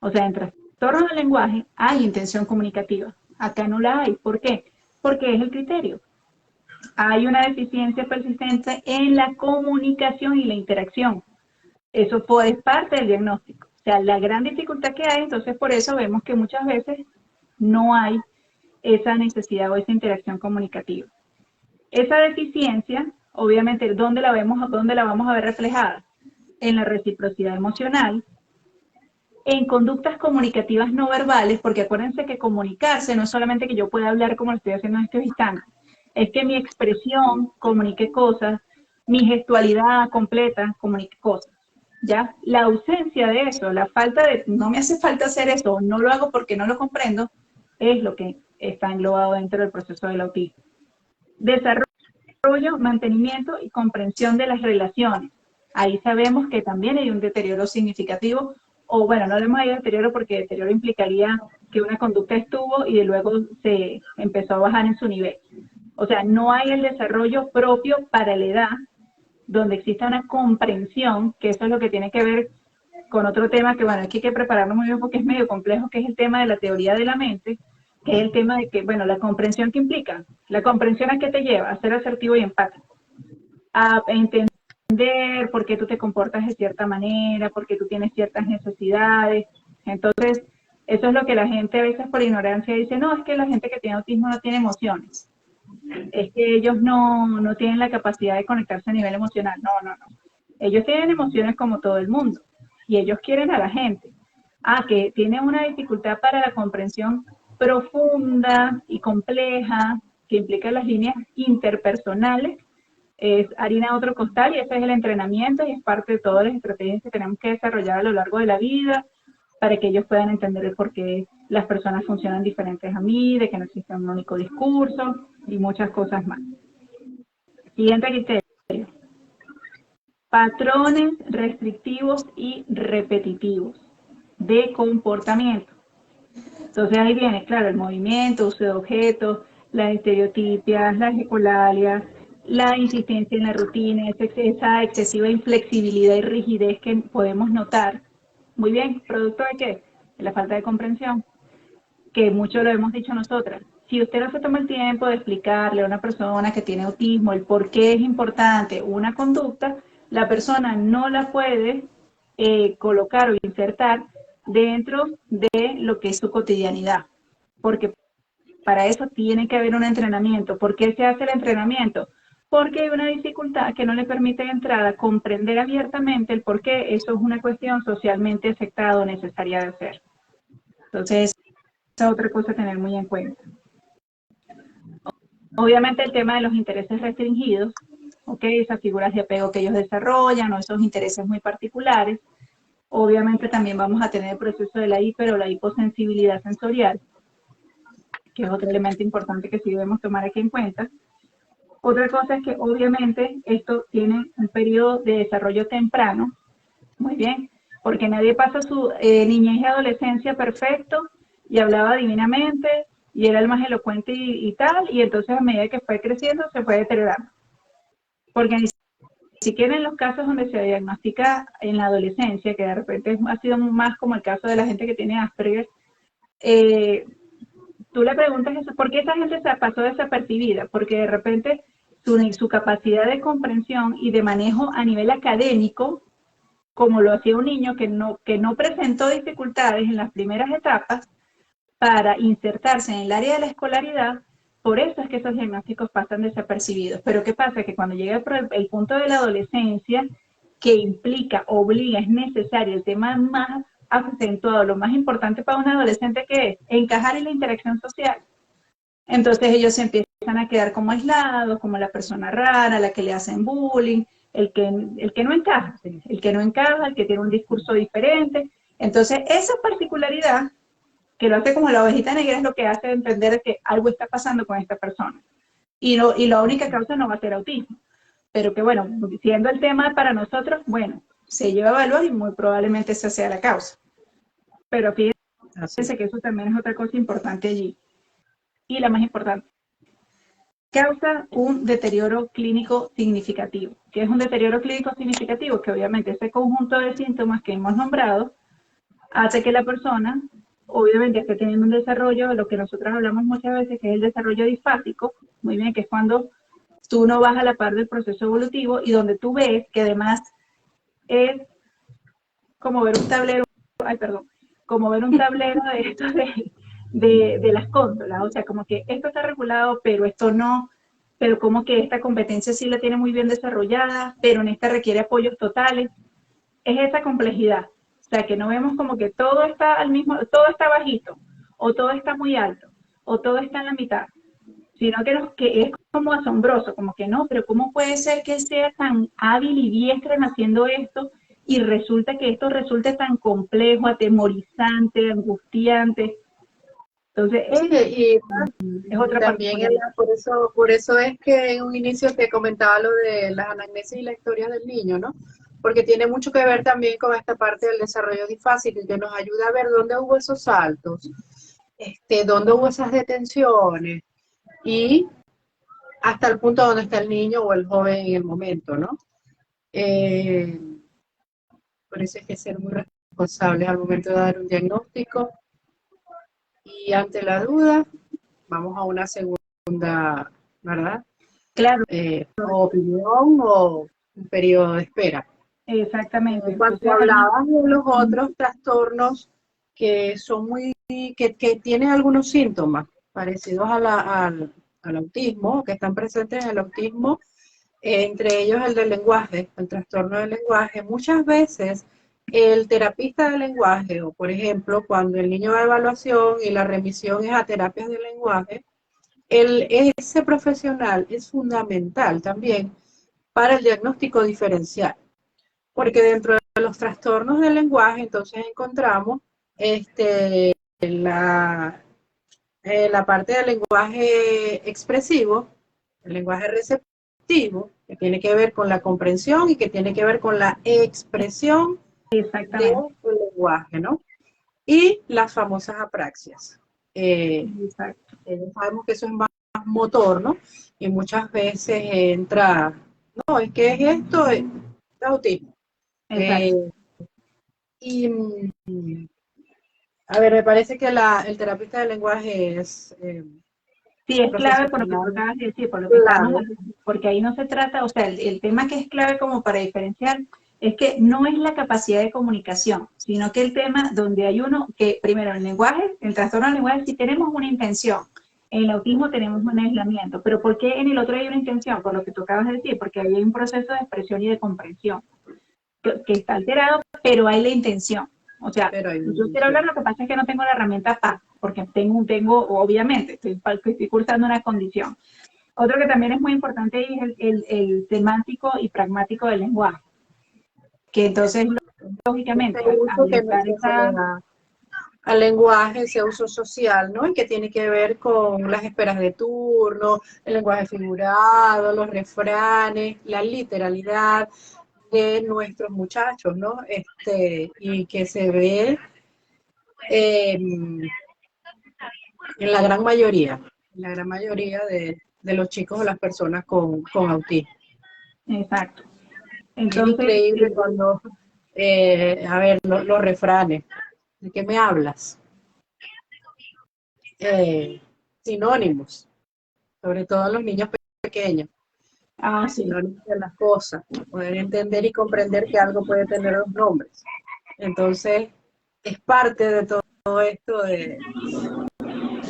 O sea, en trastorno del lenguaje hay intención comunicativa. Acá no la hay. ¿Por qué? Porque es el criterio. Hay una deficiencia persistente en la comunicación y la interacción. Eso es parte del diagnóstico. O sea, la gran dificultad que hay, entonces por eso vemos que muchas veces no hay esa necesidad o esa interacción comunicativa. Esa deficiencia, obviamente, ¿dónde la vamos a ver reflejada? En la reciprocidad emocional, en conductas comunicativas no verbales, porque acuérdense que comunicarse no es solamente que yo pueda hablar como lo estoy haciendo en estos instantes, es que mi expresión comunique cosas, mi gestualidad completa comunique cosas. ¿Ya? La ausencia de eso, la falta de, no me hace falta hacer eso, no lo hago porque no lo comprendo, es lo que está englobado dentro del proceso del autismo. Desarrollo, mantenimiento y comprensión de las relaciones. Ahí sabemos que también hay un deterioro significativo, o bueno, no hablemos de deterioro porque deterioro implicaría que una conducta estuvo y de luego se empezó a bajar en su nivel. O sea, no hay el desarrollo propio para la edad donde exista una comprensión, que eso es lo que tiene que ver con otro tema que, bueno, aquí hay que prepararnos muy bien porque es medio complejo, que es el tema de la teoría de la mente, que es el tema de que, bueno, la comprensión que implica. La comprensión a qué te lleva, a ser asertivo y empático, a entender por qué tú te comportas de cierta manera, por qué tú tienes ciertas necesidades. Entonces, eso es lo que la gente a veces por ignorancia dice, no, es que la gente que tiene autismo no tiene emociones, es que ellos no tienen la capacidad de conectarse a nivel emocional. No, no, no. Ellos tienen emociones como todo el mundo y ellos quieren a la gente. Ah, que tiene una dificultad para la comprensión profunda y compleja que implica las líneas interpersonales, es harina de otro costal y ese es el entrenamiento y es parte de todas las estrategias que tenemos que desarrollar a lo largo de la vida para que ellos puedan entender el por qué las personas funcionan diferentes a mí, de que no existe un único discurso y muchas cosas más. Siguiente criterio. Patrones restrictivos y repetitivos de comportamiento. Entonces ahí viene, claro, el movimiento, uso de objetos, las estereotipias, las ecolalias, la insistencia en la rutina, esa excesiva inflexibilidad y rigidez que podemos notar. Muy bien, ¿producto de qué? De la falta de comprensión, que mucho lo hemos dicho nosotras. Si usted no se toma el tiempo de explicarle a una persona que tiene autismo el por qué es importante una conducta, la persona no la puede colocar o insertar dentro de lo que es su cotidianidad, porque para eso tiene que haber un entrenamiento. ¿Por qué se hace el entrenamiento? Porque hay una dificultad que no le permite de entrada comprender abiertamente el por qué eso es una cuestión socialmente aceptada o necesaria de hacer. Entonces, esa es otra cosa a tener muy en cuenta. Obviamente el tema de los intereses restringidos, ¿ok? Esas figuras de apego que ellos desarrollan o esos intereses muy particulares. Obviamente también vamos a tener el proceso de la hiper o la hiposensibilidad sensorial, que es otro elemento importante que sí debemos tomar aquí en cuenta. Otra cosa es que obviamente esto tiene un periodo de desarrollo temprano, muy bien, porque nadie pasa su niñez y adolescencia perfecto y hablaba divinamente y era el más elocuente y tal, y entonces a medida que fue creciendo se fue deteriorando. Porque ni siquiera en los casos donde se diagnostica en la adolescencia, que de repente ha sido más como el caso de la gente que tiene Asperger, tú le preguntas eso, ¿por qué esa gente se pasó desapercibida? Porque de repente su capacidad de comprensión y de manejo a nivel académico, como lo hacía un niño que no presentó dificultades en las primeras etapas para insertarse en el área de la escolaridad, por eso es que esos diagnósticos pasan desapercibidos. Pero ¿qué pasa? Que cuando llega el punto de la adolescencia, que implica, obliga, es necesario el tema más acentuado, lo más importante para un adolescente que es encajar en la interacción social. Entonces ellos se empiezan a quedar como aislados, como la persona rara, la que le hacen bullying, el que no encaja, el que no encaja, el que tiene un discurso diferente. Entonces esa particularidad que lo hace como la ovejita negra es lo que hace entender que algo está pasando con esta persona. Y la única causa no va a ser autismo. Pero que bueno, siendo el tema para nosotros, bueno, se lleva a evaluar y muy probablemente esa sea la causa. Pero fíjense que eso también es otra cosa importante allí. Y la más importante, causa un deterioro clínico significativo. ¿Qué es un deterioro clínico significativo? Que obviamente ese conjunto de síntomas que hemos nombrado hace que la persona, obviamente, esté teniendo un desarrollo, lo que nosotros hablamos muchas veces, que es el desarrollo disfásico, muy bien, que es cuando tú no vas a la par del proceso evolutivo y donde tú ves que además es como ver un tablero, como ver un tablero de esto de las consolas, o sea, como que esto está regulado, pero esto no, pero como que esta competencia sí la tiene muy bien desarrollada, pero en esta requiere apoyos totales. Es esa complejidad. sea, que no vemos como que todo está al mismo, todo está bajito, o todo está muy alto, o todo está en la mitad, sino que es como asombroso, como que no, pero ¿cómo puede ser que sea tan hábil y diestro en haciendo esto y resulta que esto resulte tan complejo, atemorizante, angustiante? Entonces, Sí, es y otra también particularidad. por eso es que en un inicio te comentaba lo de las anamnesis y la historia del niño, ¿no? Porque tiene mucho que ver también con esta parte del desarrollo difácil, que nos ayuda a ver dónde hubo esos saltos, dónde hubo esas detenciones y hasta el punto donde está el niño o el joven en el momento, ¿no? Eh, por eso hay que ser muy responsables al momento de dar un diagnóstico y ante la duda vamos a una segunda, ¿verdad? Claro, O opinión o un periodo de espera. exactamente. Cuando Entonces ahí, hablabas de los otros trastornos que son que tienen algunos síntomas parecidos al autismo, que están presentes en el autismo, entre ellos el del lenguaje, el trastorno del lenguaje, muchas veces el terapista del lenguaje, o por ejemplo, cuando el niño va a evaluación y la remisión es a terapias del lenguaje, ese profesional es fundamental también para el diagnóstico diferencial, porque dentro de los trastornos del lenguaje entonces encontramos la parte del lenguaje expresivo, el lenguaje receptivo, que tiene que ver con la comprensión y que tiene que ver con la expresión del exactamente, lenguaje, ¿no? Y las famosas apraxias. exacto, Sabemos que eso es más motor, ¿no? Y muchas veces entra, no, es que es esto, es autismo. exacto. Y a ver, me parece que el terapista del lenguaje es Sí, es clave por lo que tú profesional acabas de decir, por lo que estábamos clave. hablando, porque ahí no se trata, o sea, el tema que es clave como para diferenciar es que no es la capacidad de comunicación, sino que el tema donde hay uno que, primero, el lenguaje, el trastorno del lenguaje, si tenemos una intención, en el autismo tenemos un aislamiento, pero ¿por qué en el otro hay una intención? Por lo que tú acabas de decir, porque ahí hay un proceso de expresión y de comprensión que está alterado, pero hay la intención. O sea, Pero hay si yo quiero hablar, intención. lo que pasa es que no tengo la herramienta PAC, porque obviamente, estoy cursando una condición. Otro que también es muy importante es el semántico y pragmático del lenguaje, que entonces, lógicamente, Ese uso al que, estar que se le esa, da al lenguaje, ese uso social, ¿no? Y que tiene que ver con las esperas de turno, el lenguaje figurado, los refranes, la literalidad de nuestros muchachos, ¿no? Y que se ve en la gran mayoría de los chicos o las personas con autismo. exacto. Y es Entonces, increíble cuando, a ver, los refranes, ¿de qué me hablas? Sinónimos, sobre todo los niños pequeños, sí, sinónimos de las cosas, poder entender y comprender que algo puede tener dos nombres. Entonces, es parte de todo esto del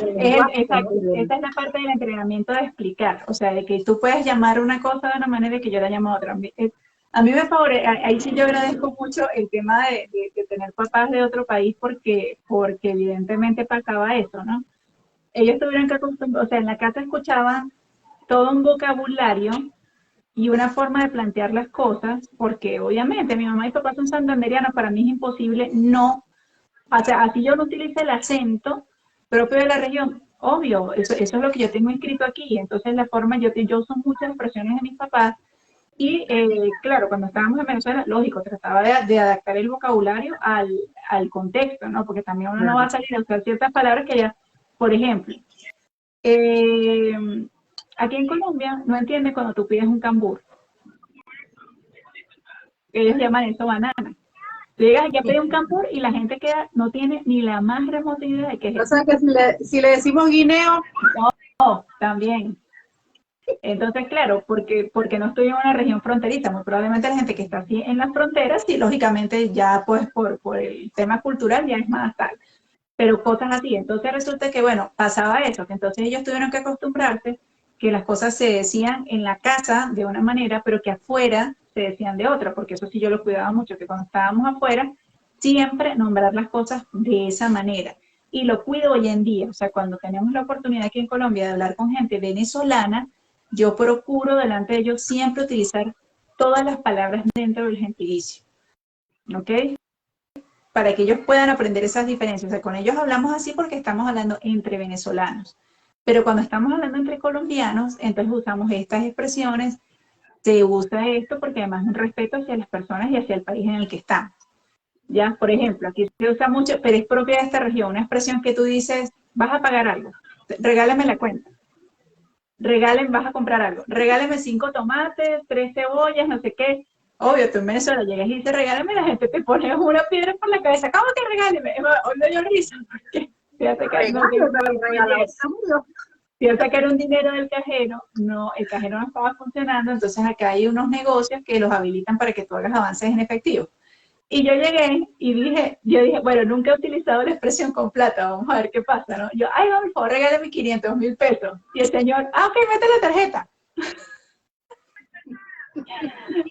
lenguaje, ¿no? exacto, esa es la parte del entrenamiento de explicar, o sea, de que tú puedes llamar una cosa de una manera y que yo la llamo de otra. A mí me favorece, ahí sí yo agradezco mucho el tema de tener papás de otro país porque evidentemente pasaba eso, ¿no? Ellos tuvieron que acostumbrar, o sea, en la casa escuchaban todo un vocabulario y una forma de plantear las cosas, porque obviamente mi mamá y papá son santanderianos, para mí es imposible no, o sea, así yo no utilice el acento propio de la región, obvio, eso es lo que yo tengo escrito aquí, entonces la forma, yo uso muchas expresiones de mis papás, y claro, cuando estábamos en Venezuela, lógico, trataba de adaptar el vocabulario al contexto, ¿no? Porque también uno no va a salir a usar ciertas palabras que ya, por ejemplo, eh, aquí en Colombia no entienden cuando tú pides un cambur, ellos llaman eso banana. Tú llegas aquí a pedir un cambur y la gente queda, no tiene ni la más remota idea de qué es O eso. sea que si le decimos guineo, No, también. Entonces, claro, porque no estoy en una región fronteriza, muy probablemente la gente que está así en las fronteras, sí, lógicamente ya pues por el tema cultural ya es más tal, pero cosas así. Entonces resulta que, bueno, pasaba eso, que entonces ellos tuvieron que acostumbrarse que las cosas se decían en la casa de una manera, pero que afuera se decían de otra, porque eso sí yo lo cuidaba mucho, que cuando estábamos afuera, siempre nombrar las cosas de esa manera. Y lo cuido hoy en día, o sea, cuando tenemos la oportunidad aquí en Colombia de hablar con gente venezolana, yo procuro delante de ellos siempre utilizar todas las palabras dentro del gentilicio, ¿ok? Para que ellos puedan aprender esas diferencias. O sea, con ellos hablamos así porque estamos hablando entre venezolanos. Pero cuando estamos hablando entre colombianos, entonces usamos estas expresiones, se usa esto porque además es un respeto hacia las personas y hacia el país en el que estamos. Ya, por ejemplo, aquí se usa mucho, pero es propia de esta región, una expresión que tú dices, vas a pagar algo, regálame la cuenta, vas a comprar algo, regálame 5 tomates, 3 cebollas, no sé qué. Obvio, tú en Venezuela llegas y dices, regálame, la gente te pone una piedra por la cabeza, ¿cómo que regálame? Hoy me dio risa, porque fíjate que no fui a sacar un dinero del cajero, no, el cajero no estaba funcionando, entonces acá hay unos negocios que los habilitan para que tú hagas avances en efectivo. Y yo llegué y yo dije, bueno, nunca he utilizado la expresión con plata, vamos a ver qué pasa, ¿no? Yo, ay, por favor, regálame 500,000 pesos. Y el señor, ok, mete la tarjeta.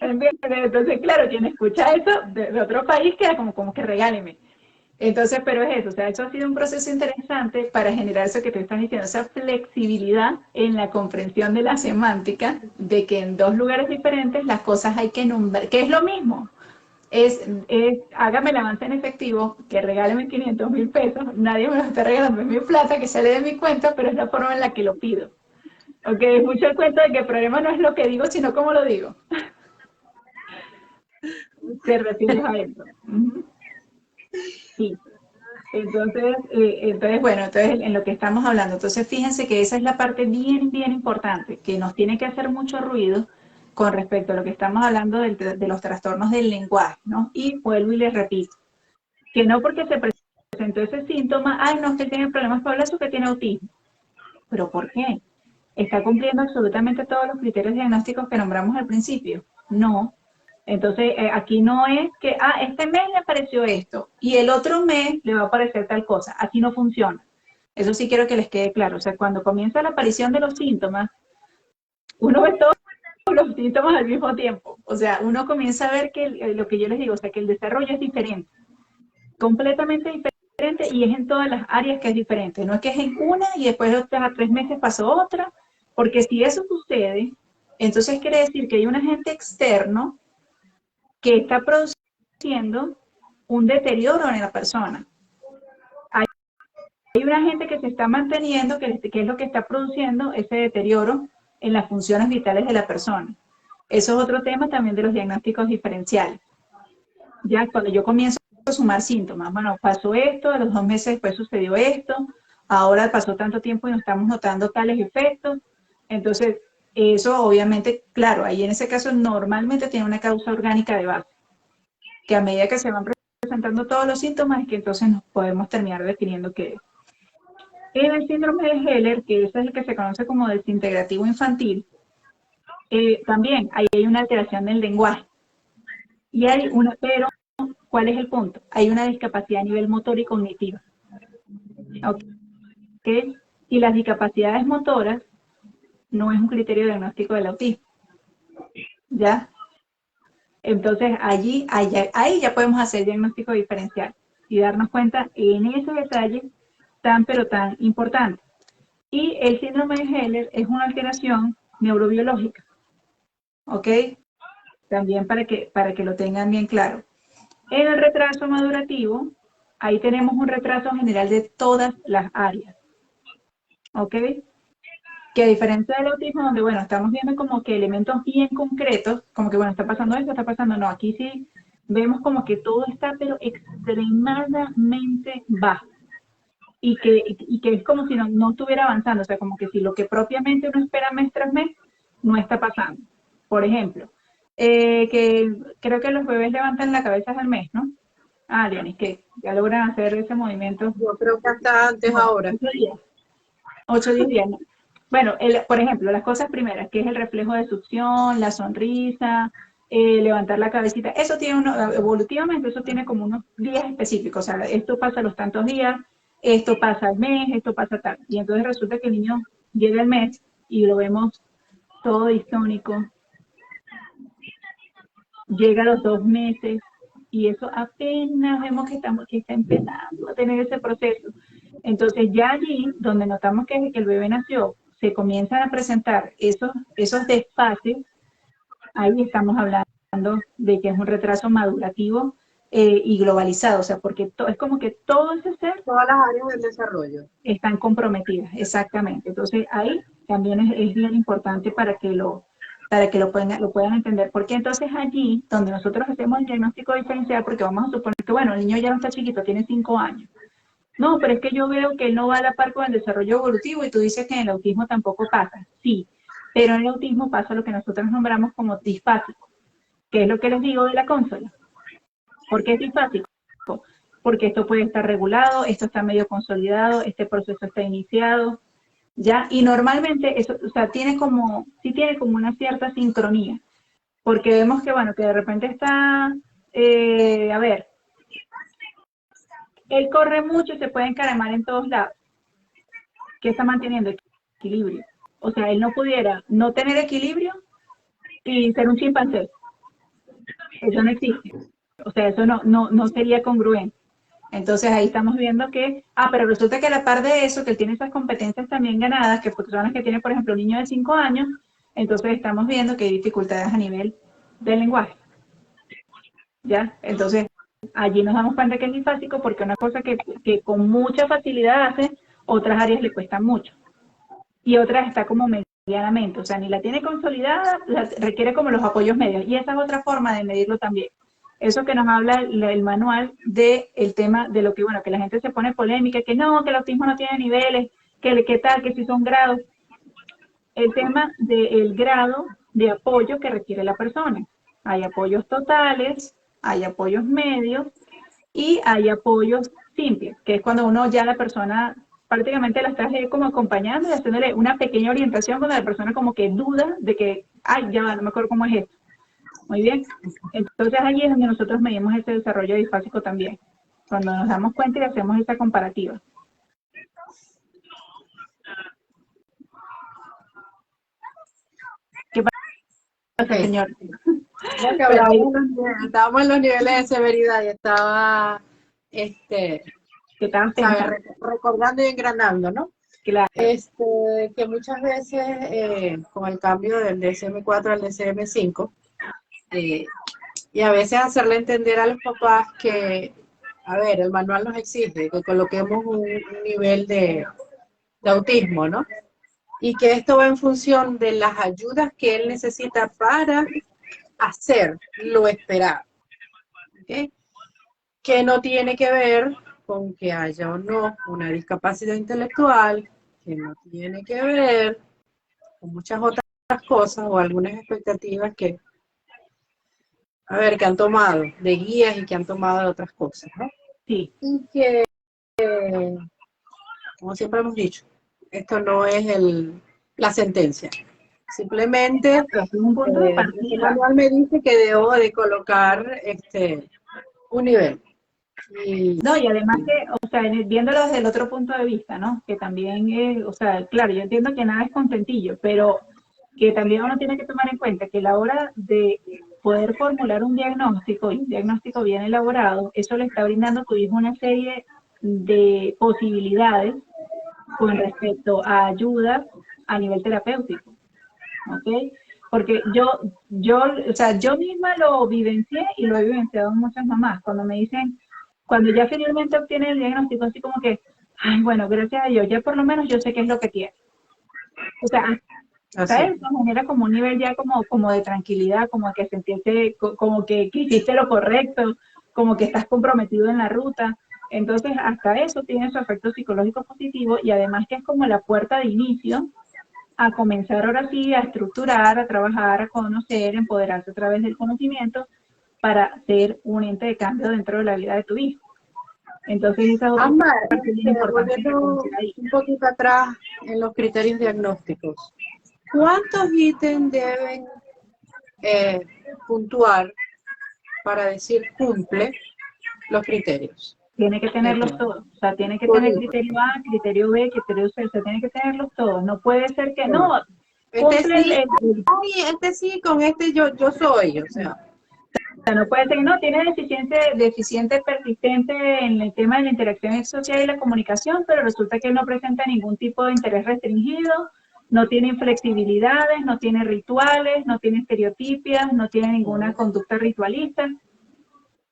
Entonces, claro, quien escucha eso de otro país queda como que regáleme. Entonces, pero es eso, o sea, eso ha sido un proceso interesante para generar eso que te están diciendo, esa flexibilidad en la comprensión de la semántica, de que en dos lugares diferentes las cosas hay que nombrar, que es lo mismo. Hágame el avance en efectivo, que regáleme 500,000 pesos, nadie me lo está regalando, es mi plata que sale de mi cuenta, pero es la forma en la que lo pido. Ok, es mucho el cuento de que el problema no es lo que digo, sino cómo lo digo. Te refieres a eso. Sí. Entonces, bueno, entonces en lo que estamos hablando, entonces fíjense que esa es la parte bien, bien importante, que nos tiene que hacer mucho ruido con respecto a lo que estamos hablando de los trastornos del lenguaje, ¿no? Y vuelvo y les repito, que no porque se presentó ese síntoma, ay, no, es que tiene problemas para hablar, o que tiene autismo. ¿Pero por qué? ¿Está cumpliendo absolutamente todos los criterios diagnósticos que nombramos al principio? No. Entonces, aquí no es que, este mes le apareció esto y el otro mes le va a aparecer tal cosa. Así no funciona. Eso sí quiero que les quede claro. O sea, cuando comienza la aparición de los síntomas, uno ve todos los síntomas al mismo tiempo. O sea, uno comienza a ver que lo que yo les digo, o sea, que el desarrollo es diferente, completamente diferente, y es en todas las áreas que es diferente. No es que es en una y después a 3 meses pasó otra, porque si eso sucede, entonces quiere decir que hay un agente externo que está produciendo un deterioro en la persona. Hay un agente que se está manteniendo, que es lo que está produciendo ese deterioro en las funciones vitales de la persona. Eso es otro tema también de los diagnósticos diferenciales. Ya cuando yo comienzo a sumar síntomas, bueno, pasó esto, a los 2 meses después sucedió esto, ahora pasó tanto tiempo y no estamos notando tales efectos. Entonces, eso obviamente, claro, ahí en ese caso normalmente tiene una causa orgánica de base, que a medida que se van presentando todos los síntomas es que entonces nos podemos terminar definiendo qué es. En el síndrome de Heller, que ese es el que se conoce como desintegrativo infantil, también ahí hay una alteración del lenguaje. Y hay una, pero, ¿cuál es el punto? Hay una discapacidad a nivel motor y cognitiva. ¿Okay? Y las discapacidades motoras no es un criterio diagnóstico del autismo. ¿Ya? Entonces, ahí ya podemos hacer diagnóstico diferencial y darnos cuenta en ese detalle tan, pero tan importante. Y el síndrome de Heller es una alteración neurobiológica. ¿Ok? También para que lo tengan bien claro. En el retraso madurativo, ahí tenemos un retraso general de todas las áreas. ¿Ok? Que a diferencia del autismo, donde, bueno, estamos viendo como que elementos bien concretos, como que, bueno, está pasando esto, está pasando, no, aquí sí vemos como que todo está, pero extremadamente bajo. Y que es como si no estuviera avanzando, o sea, como que si lo que propiamente uno espera mes tras mes, no está pasando. Por ejemplo, que creo que los bebés levantan la cabeza al mes, ¿no? Leonis, que ya logran hacer ese movimiento. Yo creo que hasta antes ahora. 8 días. 8 o 10 días, ¿no? Bueno, por ejemplo, las cosas primeras, que es el reflejo de succión, la sonrisa, levantar la cabecita, eso tiene evolutivamente, eso tiene como unos días específicos, o sea, esto pasa a los tantos días, esto pasa al mes, esto pasa tal, y entonces resulta que el niño llega al mes y lo vemos todo distónico, llega a los 2 meses y eso apenas vemos que está empezando a tener ese proceso. Entonces ya allí, donde notamos que desde que el bebé nació, se comienzan a presentar esos desfases, ahí estamos hablando de que es un retraso madurativo y globalizado, o sea, porque es como que todo ese ser, todas las áreas del desarrollo están comprometidas, exactamente. Entonces ahí también es bien importante para que lo puedan entender. Porque entonces allí, donde nosotros hacemos el diagnóstico diferencial, porque vamos a suponer que, bueno, el niño ya no está chiquito, tiene 5 años. No, pero es que yo veo que él no va a la par con el desarrollo evolutivo y tú dices que en el autismo tampoco pasa. Sí, pero en el autismo pasa lo que nosotros nombramos como disfásico, que es lo que les digo de la consola. ¿Por qué es disfásico? Porque esto puede estar regulado, esto está medio consolidado, este proceso está iniciado, ¿ya? Y normalmente eso, o sea, tiene como una cierta sincronía, porque vemos que, bueno, que de repente está, a ver, él corre mucho y se puede encaramar en todos lados. ¿Qué está manteniendo? Equilibrio. O sea, él no pudiera no tener equilibrio y ser un chimpancé. Eso no existe. O sea, eso no sería congruente. Entonces ahí estamos viendo que, pero resulta que a la par de eso, que él tiene esas competencias también ganadas, que son las que tiene, por ejemplo, un niño de 5 años, entonces estamos viendo que hay dificultades a nivel del lenguaje. ¿Ya? Entonces, allí nos damos cuenta que es disfásico porque una cosa que con mucha facilidad hace, otras áreas le cuestan mucho. Y otras está como medianamente, o sea, ni la tiene consolidada, requiere como los apoyos medios. Y esa es otra forma de medirlo también. Eso que nos habla el manual del tema de lo que, bueno, que la gente se pone polémica, que no, que el autismo no tiene niveles, que tal, que si son grados. El tema del grado de apoyo que requiere la persona. Hay apoyos totales, hay apoyos medios y hay apoyos simples, que es cuando uno ya la persona prácticamente la está como acompañando y haciéndole una pequeña orientación cuando la persona como que duda de que, ay, ya no me acuerdo cómo es esto. Muy bien. Entonces allí es donde nosotros medimos ese desarrollo disfásico también, cuando nos damos cuenta y hacemos esa comparativa. ¿Qué pasa, señor? No, que estábamos en los niveles de severidad y estaba recordando y engranando, ¿no? Claro. Que muchas veces con el cambio del DSM-4 al DSM-5 y a veces hacerle entender a los papás que, a ver, el manual nos exige que coloquemos un nivel de autismo, ¿no? Y que esto va en función de las ayudas que él necesita para hacer lo esperado, ¿okay? Que no tiene que ver con que haya o no una discapacidad intelectual, que no tiene que ver con muchas otras cosas o algunas expectativas que han tomado de guías y que han tomado de otras cosas, ¿no? Sí. Y que, como siempre hemos dicho, esto no es la sentencia. Simplemente, el manual me dice que debo de colocar un nivel. No, y además que, o sea, viéndolo desde el otro punto de vista, ¿no? Que también es, o sea, claro, yo entiendo que nada es contentillo, pero que también uno tiene que tomar en cuenta que a la hora de poder formular un diagnóstico, y un diagnóstico bien elaborado, eso le está brindando a tu hijo una serie de posibilidades con respecto a ayuda a nivel terapéutico, ¿ok? Porque o sea, yo misma lo vivencié y lo he vivenciado en muchas mamás, cuando me dicen, cuando ya finalmente obtienen el diagnóstico, así como que, ay, bueno, gracias a Dios, ya por lo menos yo sé qué es lo que tiene. O sea, hasta eso genera como un nivel ya como de tranquilidad, como que sentirte, como que hiciste lo correcto, como que estás comprometido en la ruta. Entonces, hasta eso tiene su efecto psicológico positivo y además que es como la puerta de inicio a comenzar ahora sí a estructurar, a trabajar, a conocer, empoderarse a través del conocimiento para ser un ente de cambio dentro de la vida de tu hijo. Entonces, esa es otra parte bien importante. Un poquito atrás en los criterios diagnósticos. ¿Cuántos ítems deben puntuar para decir cumple los criterios? Tiene que tenerlos todos, o sea, tiene que tener criterio A, criterio B, criterio C, o sea, tiene que tenerlos todos, no puede ser que no, este sí, con este yo soy, o sea. sea, no puede ser que no, tiene deficiente persistente en el tema de la interacción social y la comunicación, pero resulta que él no presenta ningún tipo de interés restringido, no tiene inflexibilidades, no tiene rituales, no tiene estereotipias, no tiene ninguna conducta ritualista.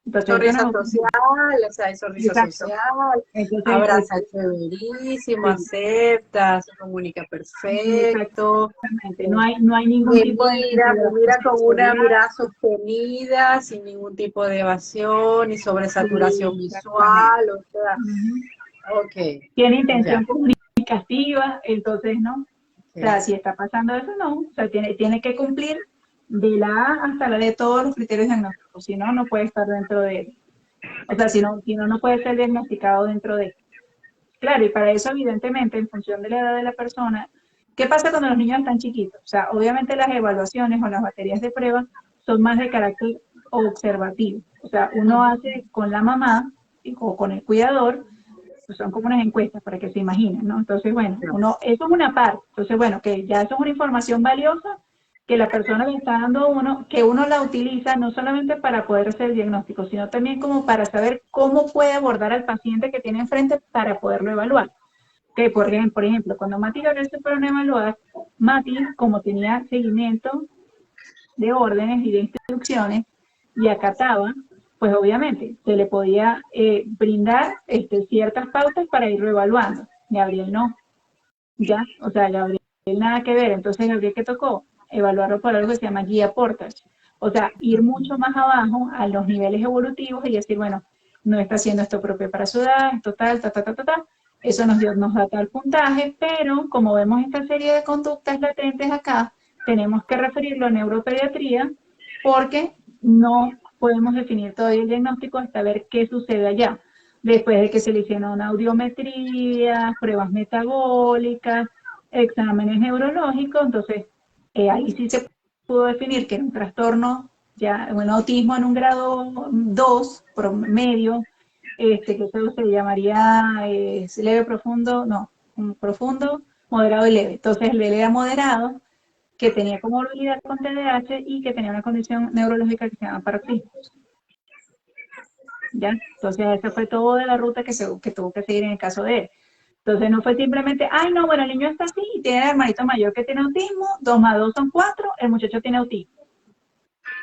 Entonces, eso Sonrisa no, social, o sea, hay sonrisa exacto. social, Entonces, abraza chéverísimo, sí, acepta, se comunica perfecto, exactamente. No hay ningún tipo de me integración mira con una sensorial. mirada sostenida, sin ningún tipo de evasión ni sobresaturación Sí, exactamente. visual, o sea, Ujú. ok, Tiene ya, intención comunicativa, entonces no. O sea, ok, si está pasando eso, no. O sea, tiene que cumplir de la A hasta la D todos los criterios diagnósticos. Si no, no puede estar dentro de él. O sea, si no, no puede ser diagnosticado dentro de él. Claro, y para eso, evidentemente, en función de la edad de la persona, ¿qué pasa cuando los niños están chiquitos? O sea, obviamente las evaluaciones o las baterías de pruebas son más de carácter observativo. O sea, uno hace con la mamá o con el cuidador, pues son como unas encuestas para que se imaginen, ¿no? Entonces, bueno, eso es una parte. Entonces, bueno, que ya eso es una información valiosa que la persona le está dando a uno, que uno la utiliza no solamente para poder hacer el diagnóstico, sino también como para saber cómo puede abordar al paciente que tiene enfrente para poderlo evaluar. Que por ejemplo, cuando Mati Gabriel se fueron a evaluar, Mati, como tenía seguimiento de órdenes y de instrucciones y acataba, pues obviamente se le podía brindar ciertas pautas para irlo evaluando. Gabriel no, ya, o sea, Gabriel nada que ver. Entonces, Gabriel, ¿qué tocó? Evaluarlo por algo que se llama guía Portage. O sea, ir mucho más abajo a los niveles evolutivos y decir, bueno, no está haciendo esto propio para su edad, esto tal, ta, ta, ta, ta, ta. Eso nos da tal puntaje, pero como vemos esta serie de conductas latentes acá, tenemos que referirlo a neuropediatría porque no podemos definir todavía el diagnóstico hasta ver qué sucede allá. Después de que se le hicieron audiometrías, pruebas metabólicas, exámenes neurológicos, entonces ahí sí se pudo definir que era un trastorno, ya un autismo en un grado 2 promedio, que eso se llamaría leve, profundo, no, profundo, moderado y leve. Entonces el leve era moderado, que tenía comorbilidad con TDAH y que tenía una condición neurológica que se llama paroxismo. ¿Ya? Entonces, esa fue toda la ruta que tuvo que seguir en el caso de él. Entonces, no fue simplemente, ay, no, bueno, el niño está así y tiene el hermanito mayor que tiene autismo, 2 más 2 son 4, el muchacho tiene autismo.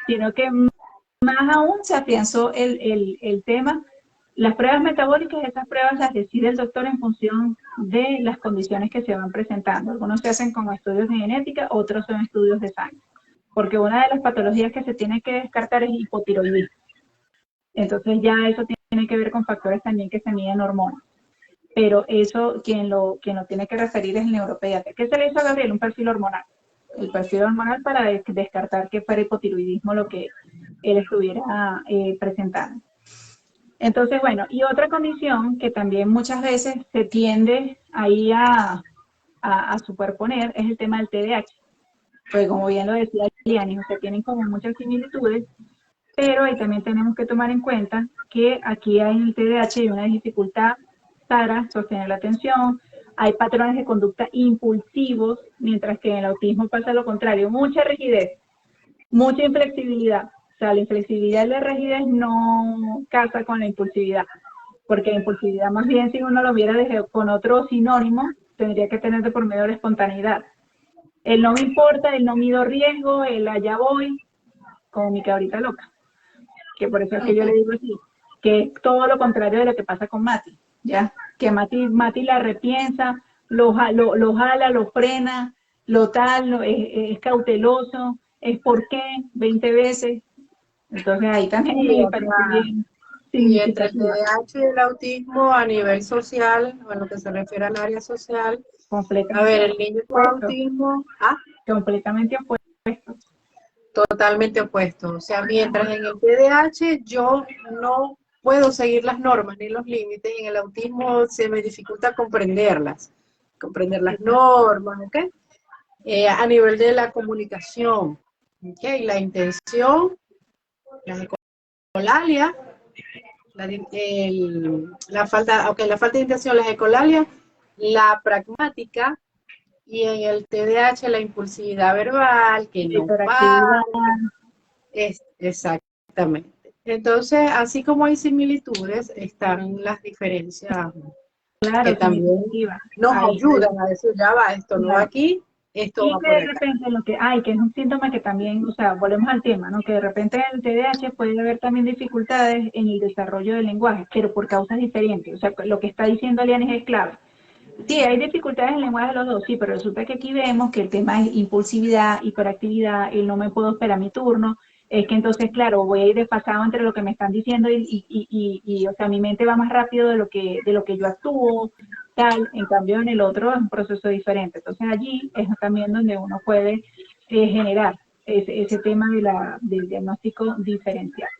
Sino que más aún se afianzó el tema. Las pruebas metabólicas, esas pruebas las decide el doctor en función de las condiciones que se van presentando. Algunos se hacen con estudios de genética, otros son estudios de sangre. Porque una de las patologías que se tiene que descartar es hipotiroidismo. Entonces ya eso tiene que ver con factores también que se miden hormonas. Pero eso quien lo tiene que referir es el neuropediatra. ¿Qué se le hizo a Gabriel? Un perfil hormonal. El perfil hormonal para descartar que fuera hipotiroidismo lo que él estuviera presentando. Entonces, bueno, y otra condición que también muchas veces se tiende ahí a superponer es el tema del TDAH. Pues como bien lo decía Liani, o sea, tienen como muchas similitudes, pero ahí también tenemos que tomar en cuenta que aquí hay en el TDAH hay una dificultad para sostener la atención, hay patrones de conducta impulsivos, mientras que en el autismo pasa lo contrario, mucha rigidez, mucha inflexibilidad. O sea, la inflexibilidad y la rigidez no casa con la impulsividad, porque la impulsividad más bien si uno lo viera con otro sinónimo, tendría que tener de por medio la espontaneidad. El no me importa, el no mido riesgo, el allá voy, como mi cabrita loca, que por eso es que yo le digo así, que es todo lo contrario de lo que pasa con Mati, ¿ya? Que Mati la repiensa, lo jala, lo frena, lo tal, es cauteloso, es por qué, 20 veces. Entonces ahí también sí, me o parece sea, bien y entre el significativa, TDAH y el autismo a nivel social, o en lo que se refiere al área social, a ver, completamente el niño con opuesto, autismo, completamente opuesto. totalmente opuesto. O sea, mientras en el TDAH yo no puedo seguir las normas ni los límites, en el autismo se me dificulta comprenderlas, comprender las normas, ¿ok? A nivel de la comunicación, ¿ok? La intención, la ecolalia, la falta de intención, la ecolalia, la pragmática, y en el TDAH la impulsividad verbal, que La no para, hiperactividad, exacto. Exactamente. Entonces, así como hay similitudes, están las diferencias que Claro, también significativa. nos Ahí, ayudan a decir, ya va, esto no va claro. aquí, esto Y va que por de acá. repente lo que hay, que es un síntoma que también, o sea, volvemos al tema, ¿no? Que de repente en el TDAH puede haber también dificultades en el desarrollo del lenguaje, pero por causas diferentes. O sea, lo que está diciendo Alianis es clave. Sí, hay dificultades en el lenguaje de los dos, sí, pero resulta que aquí vemos que el tema es impulsividad, hiperactividad, el no me puedo esperar mi turno, es que entonces, claro, voy a ir desfasado entre lo que me están diciendo y o sea, mi mente va más rápido de lo que yo actúo, tal, en cambio en el otro es un proceso diferente. Entonces allí es también donde uno puede generar ese tema del diagnóstico diferencial.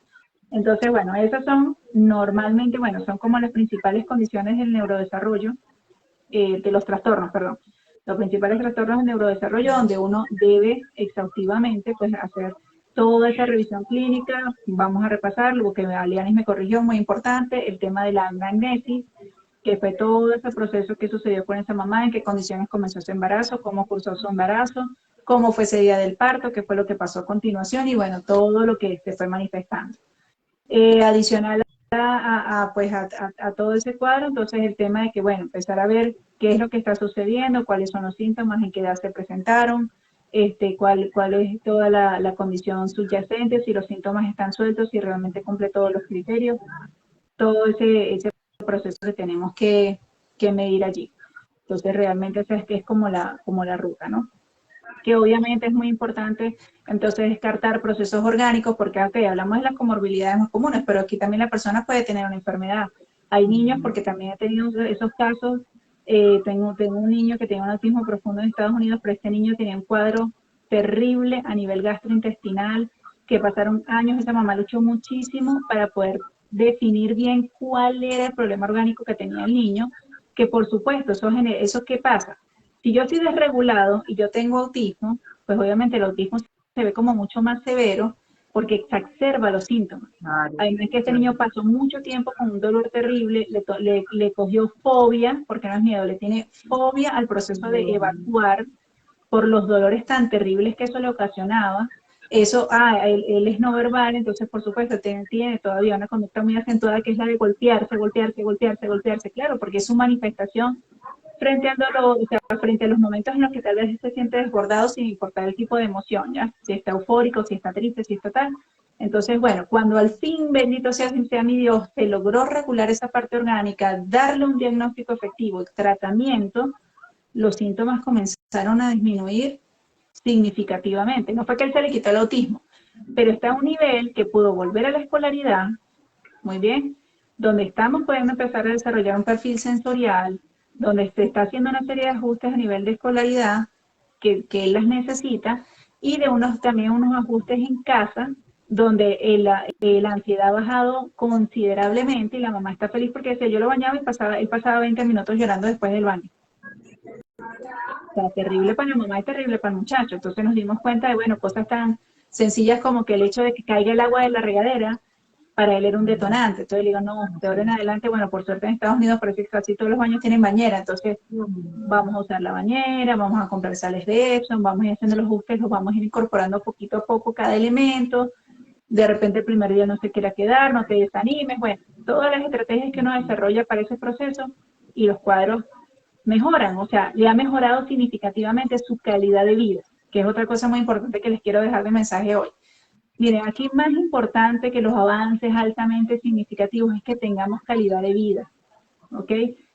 Entonces, bueno, esas son normalmente, bueno, son como las principales condiciones del neurodesarrollo de los trastornos, perdón, los principales trastornos del neurodesarrollo donde uno debe exhaustivamente pues hacer toda esa revisión clínica. Vamos a repasar lo que Alianis me corrigió, muy importante, el tema de la anamnesis, que fue todo ese proceso que sucedió con esa mamá, en qué condiciones comenzó ese embarazo, cómo cursó su embarazo, cómo fue ese día del parto, qué fue lo que pasó a continuación y bueno, todo lo que se fue manifestando. Adicional pues a todo ese cuadro, entonces el tema de que, bueno, empezar a ver qué es lo que está sucediendo, cuáles son los síntomas, en qué edad se presentaron, cuál es toda la condición subyacente, si los síntomas están sueltos, si realmente cumple todos los criterios, todo ese proceso que tenemos que medir allí. Entonces realmente esa es como la ruta, ¿no? Que obviamente es muy importante entonces descartar procesos orgánicos, porque okay, hablamos de las comorbilidades más comunes, pero aquí también la persona puede tener una enfermedad. Hay niños, porque también he tenido esos casos, tengo un niño que tenía un autismo profundo en Estados Unidos, pero este niño tenía un cuadro terrible a nivel gastrointestinal, que pasaron años, esa mamá luchó muchísimo para poder definir bien cuál era el problema orgánico que tenía el niño, que por supuesto, eso ¿qué pasa? Si yo estoy desregulado y yo tengo autismo, pues obviamente el autismo se ve como mucho más severo porque exacerba los síntomas. Claro, Además que este claro. niño pasó mucho tiempo con un dolor terrible, le cogió fobia, porque no es miedo, le tiene fobia al proceso de evacuar por los dolores tan terribles que eso le ocasionaba. Eso, él es no verbal, entonces por supuesto tiene todavía una conducta muy acentuada que es la de golpearse, golpearse, golpearse, golpearse, claro, porque es su manifestación frente al dolor, o sea, frente a los momentos en los que tal vez se siente desbordado sin importar el tipo de emoción, ¿ya? Si está eufórico, si está triste, si está tal. Entonces, bueno, cuando al fin, bendito sea mi Dios, se logró regular esa parte orgánica, darle un diagnóstico efectivo, tratamiento, los síntomas comenzaron a disminuir significativamente. No fue que él se le quitó el autismo, pero está a un nivel que pudo volver a la escolaridad, muy bien, donde estamos pudiendo empezar a desarrollar un perfil sensorial, donde se está haciendo una serie de ajustes a nivel de escolaridad que él las necesita, y de también unos ajustes en casa, donde la ansiedad ha bajado considerablemente y la mamá está feliz porque yo lo bañaba y él pasaba 20 minutos llorando después del baño. O sea, terrible para la mamá y terrible para el muchacho. Entonces nos dimos cuenta de, bueno, cosas tan sencillas como que el hecho de que caiga el agua de la regadera, para él era un detonante. Entonces le digo, no, de ahora en adelante, bueno, por suerte en Estados Unidos parece que casi todos los baños tienen bañera, entonces vamos a usar la bañera, vamos a comprar sales de Epsom, vamos a ir haciendo los ajustes, los vamos a ir incorporando poquito a poco cada elemento. De repente el primer día no se quiera quedar, no te desanimes, bueno, todas las estrategias que uno desarrolla para ese proceso y los cuadros mejoran, o sea, le ha mejorado significativamente su calidad de vida, que es otra cosa muy importante que les quiero dejar de mensaje hoy. Miren, aquí más importante que los avances altamente significativos es que tengamos calidad de vida, ¿ok?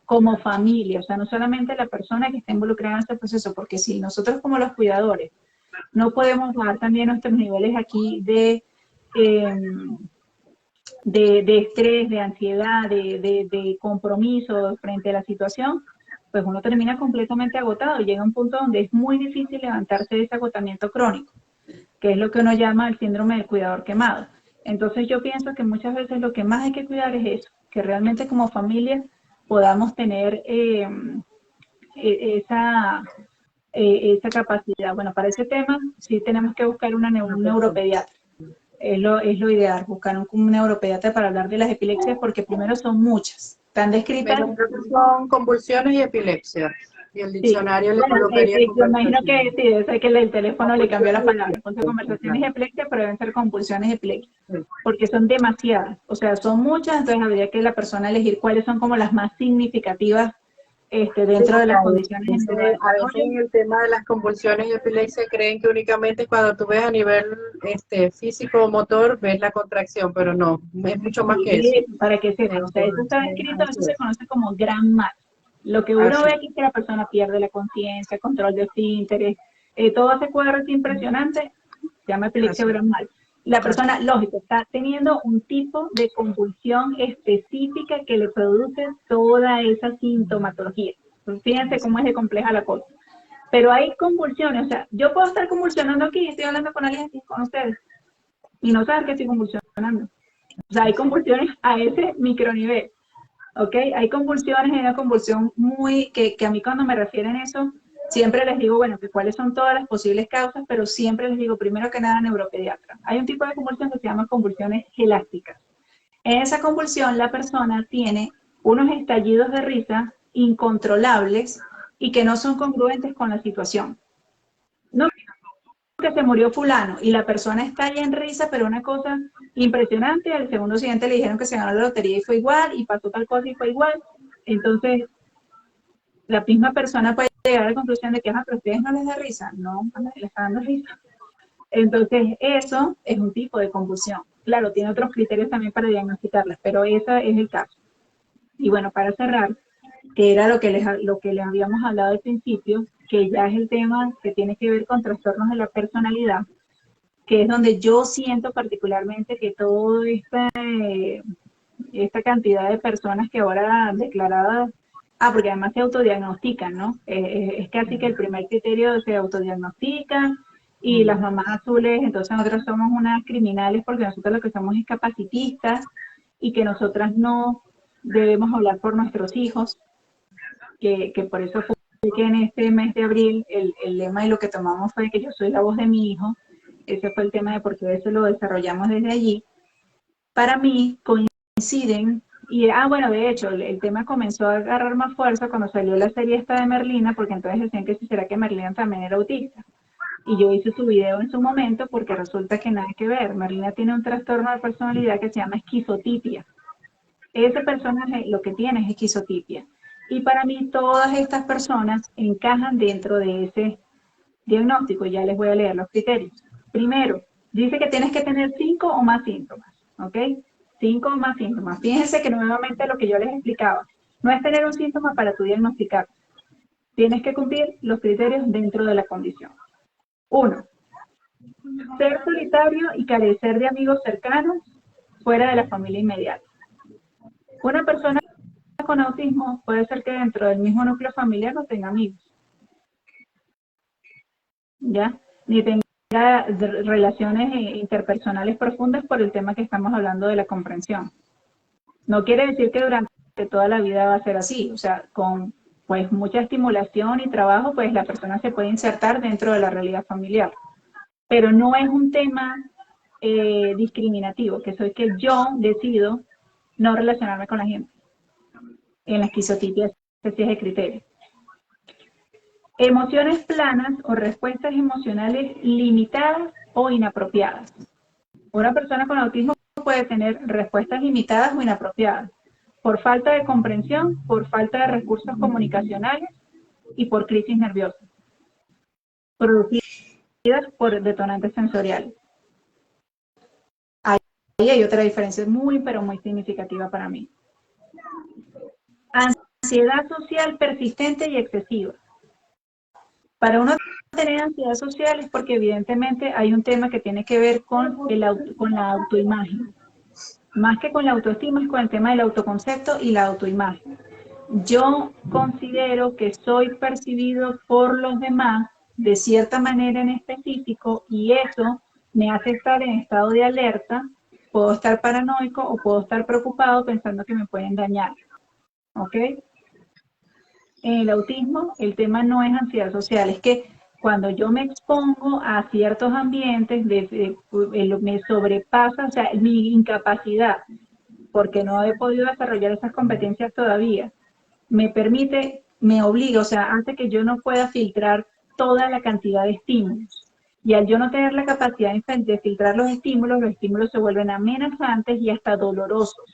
Como familia, o sea, no solamente la persona que está involucrada en este proceso, porque si nosotros como los cuidadores no podemos bajar también nuestros niveles aquí eh, de estrés, de ansiedad, de compromiso frente a la situación, pues uno termina completamente agotado y llega a un punto donde es muy difícil levantarse de ese agotamiento crónico, que es lo que uno llama el síndrome del cuidador quemado. Entonces yo pienso que muchas veces lo que más hay que cuidar es eso, que realmente como familia podamos tener esa, esa capacidad. Bueno, para ese tema sí tenemos que buscar un neuropediatra. Es lo ideal, buscar un neuropediatra para hablar de las epilepsias, porque primero son muchas. Están descritas. Pero creo que son convulsiones y epilepsia. Y el Sí, diccionario le bueno, colocaría yo imagino que conversaciones. sí, debe ser que el teléfono le cambió la palabra. Entonces, conversaciones Claro, epilécticas, pero deben ser compulsiones epilécticas, sí. porque son demasiadas, o sea, son muchas, entonces habría que la persona elegir cuáles son como las más significativas Sí, dentro de porque las condiciones en a veces neurodesarrollo. en el tema de las convulsiones y epilepsia creen que únicamente cuando tú ves a nivel físico o motor ves la contracción, pero no, es mucho más que eso. Y para que sepan, o sea, eso está escrito, Así eso se es, conoce como gran mal. Lo que uno así ve es. aquí es que la persona pierde la conciencia, control de esfínteres, todo ese cuadro es impresionante, se llama epilepsia Así es. gran mal. La persona, lógico, está teniendo un tipo de convulsión específica que le produce toda esa sintomatología. Entonces, fíjense cómo es de compleja la cosa. Pero hay convulsiones, o sea, yo puedo estar convulsionando aquí, estoy hablando con alguien aquí, con ustedes, y no saber que estoy convulsionando. O sea, hay convulsiones a ese micronivel, ¿ok? Hay convulsiones, hay una convulsión que a mí cuando me refieren a eso, siempre les digo, bueno, que cuáles son todas las posibles causas, pero siempre les digo, primero que nada, neuropediatra. Hay un tipo de convulsión que se llama convulsiones elásticas. En esa convulsión, la persona tiene unos estallidos de risa incontrolables y que no son congruentes con la situación. No que se murió fulano y la persona está ya en risa, pero una cosa impresionante, al segundo siguiente le dijeron que se ganó la lotería y fue igual, y pasó tal cosa y fue igual. Entonces, la misma persona puede llegar a la conclusión de que, pero a ustedes no les da risa. No, a nadie les está dando risa. Entonces, eso es un tipo de convulsión. Claro, tiene otros criterios también para diagnosticarlas, pero ese es el caso. Y bueno, para cerrar, que era lo que les habíamos hablado al principio, que ya es el tema que tiene que ver con trastornos de la personalidad, que es donde yo siento particularmente que toda esta cantidad de personas que ahora declaradas, porque además se autodiagnostican, ¿no? Es casi que el primer criterio se autodiagnostican y las mamás azules, entonces nosotros somos unas criminales porque nosotros lo que somos es capacitistas y que nosotras no debemos hablar por nuestros hijos, que por eso fue que en este mes de abril el lema y lo que tomamos fue que yo soy la voz de mi hijo. Ese fue el tema de por qué eso lo desarrollamos desde allí. Para mí coinciden, y bueno, de hecho, el tema comenzó a agarrar más fuerza cuando salió la serie esta de Merlina, porque entonces decían que si será que Merlina también era autista. Y yo hice su video en su momento porque resulta que nada que ver. Merlina tiene un trastorno de personalidad que se llama esquizotipia. Ese personaje lo que tiene es esquizotipia. Y para mí todas estas personas encajan dentro de ese diagnóstico. Ya les voy a leer los criterios. Primero, dice que tienes que tener 5 o más síntomas, ¿ok? 5 o más síntomas. Fíjense que nuevamente lo que yo les explicaba, no es tener un síntoma para tu diagnosticar. Tienes que cumplir los criterios dentro de la condición. 1. Ser solitario y carecer de amigos cercanos fuera de la familia inmediata. Una persona con autismo puede ser que dentro del mismo núcleo familiar no tenga amigos, ¿ya? Ni tenga relaciones interpersonales profundas por el tema que estamos hablando de la comprensión. No quiere decir que durante toda la vida va a ser así, o sea, con pues mucha estimulación y trabajo, pues la persona se puede insertar dentro de la realidad familiar. Pero no es un tema discriminativo, que soy que yo decido no relacionarme con la gente. En la esquizotipia ese es el criterio. Emociones planas o respuestas emocionales limitadas o inapropiadas. Una persona con autismo puede tener respuestas limitadas o inapropiadas por falta de comprensión, por falta de recursos comunicacionales y por crisis nerviosas, producidas por detonantes sensoriales. Ahí hay otra diferencia muy, pero muy significativa para mí. Ansiedad social persistente y excesiva. Para uno tener ansiedad social es porque evidentemente hay un tema que tiene que ver con la autoimagen. Más que con la autoestima, es con el tema del autoconcepto y la autoimagen. Yo considero que soy percibido por los demás de cierta manera en específico y eso me hace estar en estado de alerta. Puedo estar paranoico o puedo estar preocupado pensando que me pueden dañar. ¿Ok? En el autismo, el tema no es ansiedad social, es que cuando yo me expongo a ciertos ambientes, me sobrepasa, o sea, mi incapacidad, porque no he podido desarrollar esas competencias todavía, me permite me obliga, o sea, hace que yo no pueda filtrar toda la cantidad de estímulos. Y al yo no tener la capacidad de filtrar los estímulos se vuelven amenazantes y hasta dolorosos,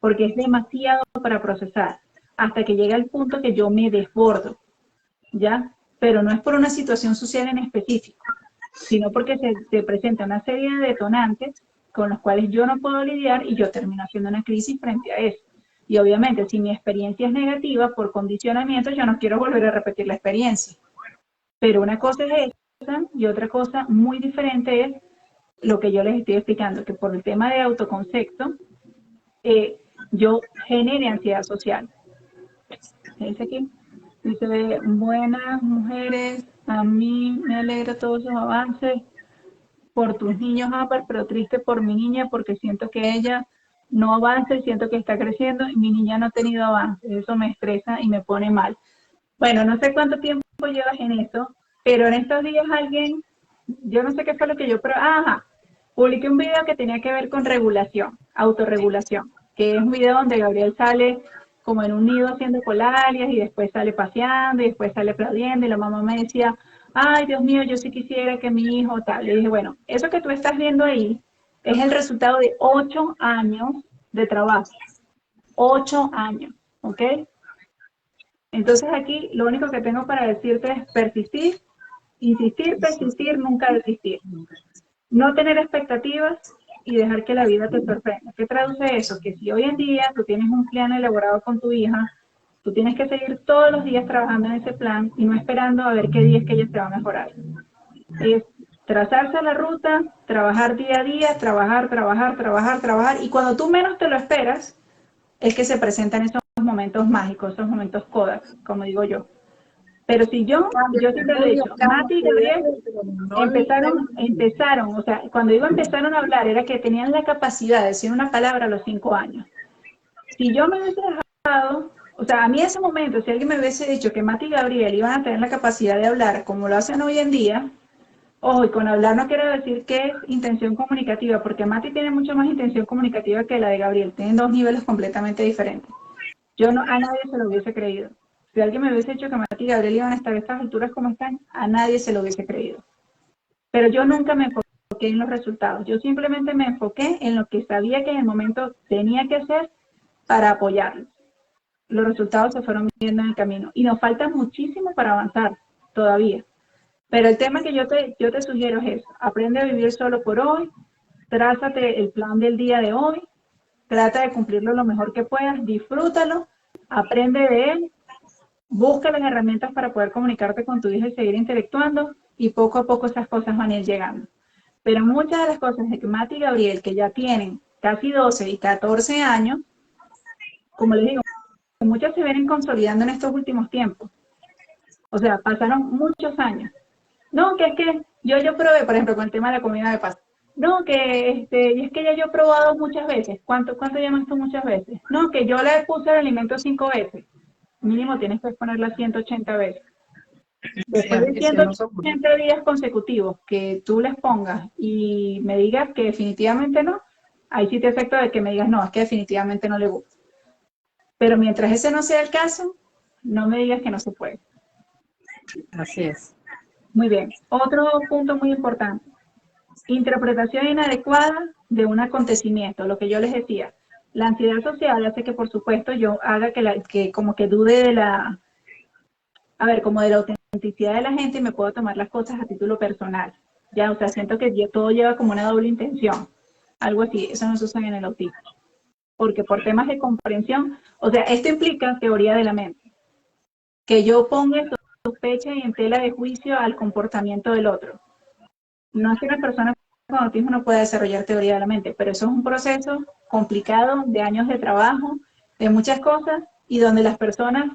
porque es demasiado para procesar, hasta que llega el punto que yo me desbordo, ¿ya? Pero no es por una situación social en específico, sino porque se presenta una serie de detonantes con los cuales yo no puedo lidiar y yo termino haciendo una crisis frente a eso. Y obviamente, si mi experiencia es negativa por condicionamiento, yo no quiero volver a repetir la experiencia. Pero una cosa es esa y otra cosa muy diferente es lo que yo les estoy explicando, que por el tema de autoconcepto, yo genere ansiedad social. Dice aquí, dice, buenas mujeres, a mí me alegra todos esos avances por tus niños, Ámbar, pero triste por mi niña porque siento que ella no avanza y siento que está creciendo y mi niña no ha tenido avances. Eso me estresa y me pone mal. Bueno, no sé cuánto tiempo llevas en eso, pero en estos días alguien, yo no sé qué fue lo que yo, pero publiqué un video que tenía que ver con regulación, autorregulación, que es un video donde Gabriel sale como en un nido haciendo colalias y después sale paseando y después sale aplaudiendo y la mamá me decía, ay Dios mío, yo sí quisiera que mi hijo tal. Le dije, bueno, eso que tú estás viendo ahí es el resultado de 8 años de trabajo, 8 años, ¿ok? Entonces aquí lo único que tengo para decirte es persistir, insistir, persistir, nunca desistir. No tener expectativas y dejar que la vida te sorprenda. ¿Qué traduce eso? Que si hoy en día tú tienes un plan elaborado con tu hija, tú tienes que seguir todos los días trabajando en ese plan y no esperando a ver qué día es que ella te va a mejorar. Es trazarse la ruta, trabajar día a día, trabajar, y cuando tú menos te lo esperas, es que se presentan esos momentos mágicos, esos momentos Kodak, como digo yo. Pero si yo siempre lo he dicho, Mati y Gabriel empezaron, o sea, cuando digo empezaron a hablar, era que tenían la capacidad de decir una palabra a los 5 años. Si yo me hubiese dejado, o sea, a mí en ese momento, si alguien me hubiese dicho que Mati y Gabriel iban a tener la capacidad de hablar como lo hacen hoy en día, ojo, y con hablar no quiero decir que es intención comunicativa, porque Mati tiene mucho más intención comunicativa que la de Gabriel, tienen 2 niveles completamente diferentes. Yo no, a nadie se lo hubiese creído. Si alguien me hubiese dicho que Mati y Gabriel iban a estar a estas alturas como están, a nadie se lo hubiese creído. Pero yo nunca me enfoqué en los resultados. Yo simplemente me enfoqué en lo que sabía que en el momento tenía que hacer para apoyarlos. Los resultados se fueron viendo en el camino. Y nos falta muchísimo para avanzar todavía. Pero el tema que yo te sugiero es eso. Aprende a vivir solo por hoy. Trázate el plan del día de hoy. Trata de cumplirlo lo mejor que puedas. Disfrútalo. Aprende de él. Busca las herramientas para poder comunicarte con tu hija y seguir interactuando. Y poco a poco esas cosas van a ir llegando. Pero muchas de las cosas de que Mati y Gabriel, que ya tienen casi 12 y 14 años, como les digo, muchas se vienen consolidando en estos últimos tiempos. O sea, pasaron muchos años. No, que es que yo probé, por ejemplo, con el tema de la comida de pasta. No, que y es que ya yo he probado muchas veces. ¿Cuánto llamas tú muchas veces? No, que yo le puse el alimento 5 veces. Mínimo tienes que ponerla 180 veces. Después de 180 días consecutivos que tú les pongas y me digas que definitivamente no, ahí sí te afecta de que me digas, no, es que definitivamente no le gusta. Pero mientras ese no sea el caso, no me digas que no se puede. Así es. Muy bien. Otro punto muy importante. Interpretación inadecuada de un acontecimiento, lo que yo les decía. La ansiedad social hace que, por supuesto, yo haga que como que dude de la autenticidad de la gente y me puedo tomar las cosas a título personal. Ya, o sea, siento que todo lleva como una doble intención. Algo así, eso no se usa en el autismo. Porque por temas de comprensión, o sea, esto implica teoría de la mente. Que yo ponga sospecha y en tela de juicio al comportamiento del otro. No es que una persona con autismo no pueda desarrollar teoría de la mente, pero eso es un proceso complicado de años de trabajo, de muchas cosas, y donde las personas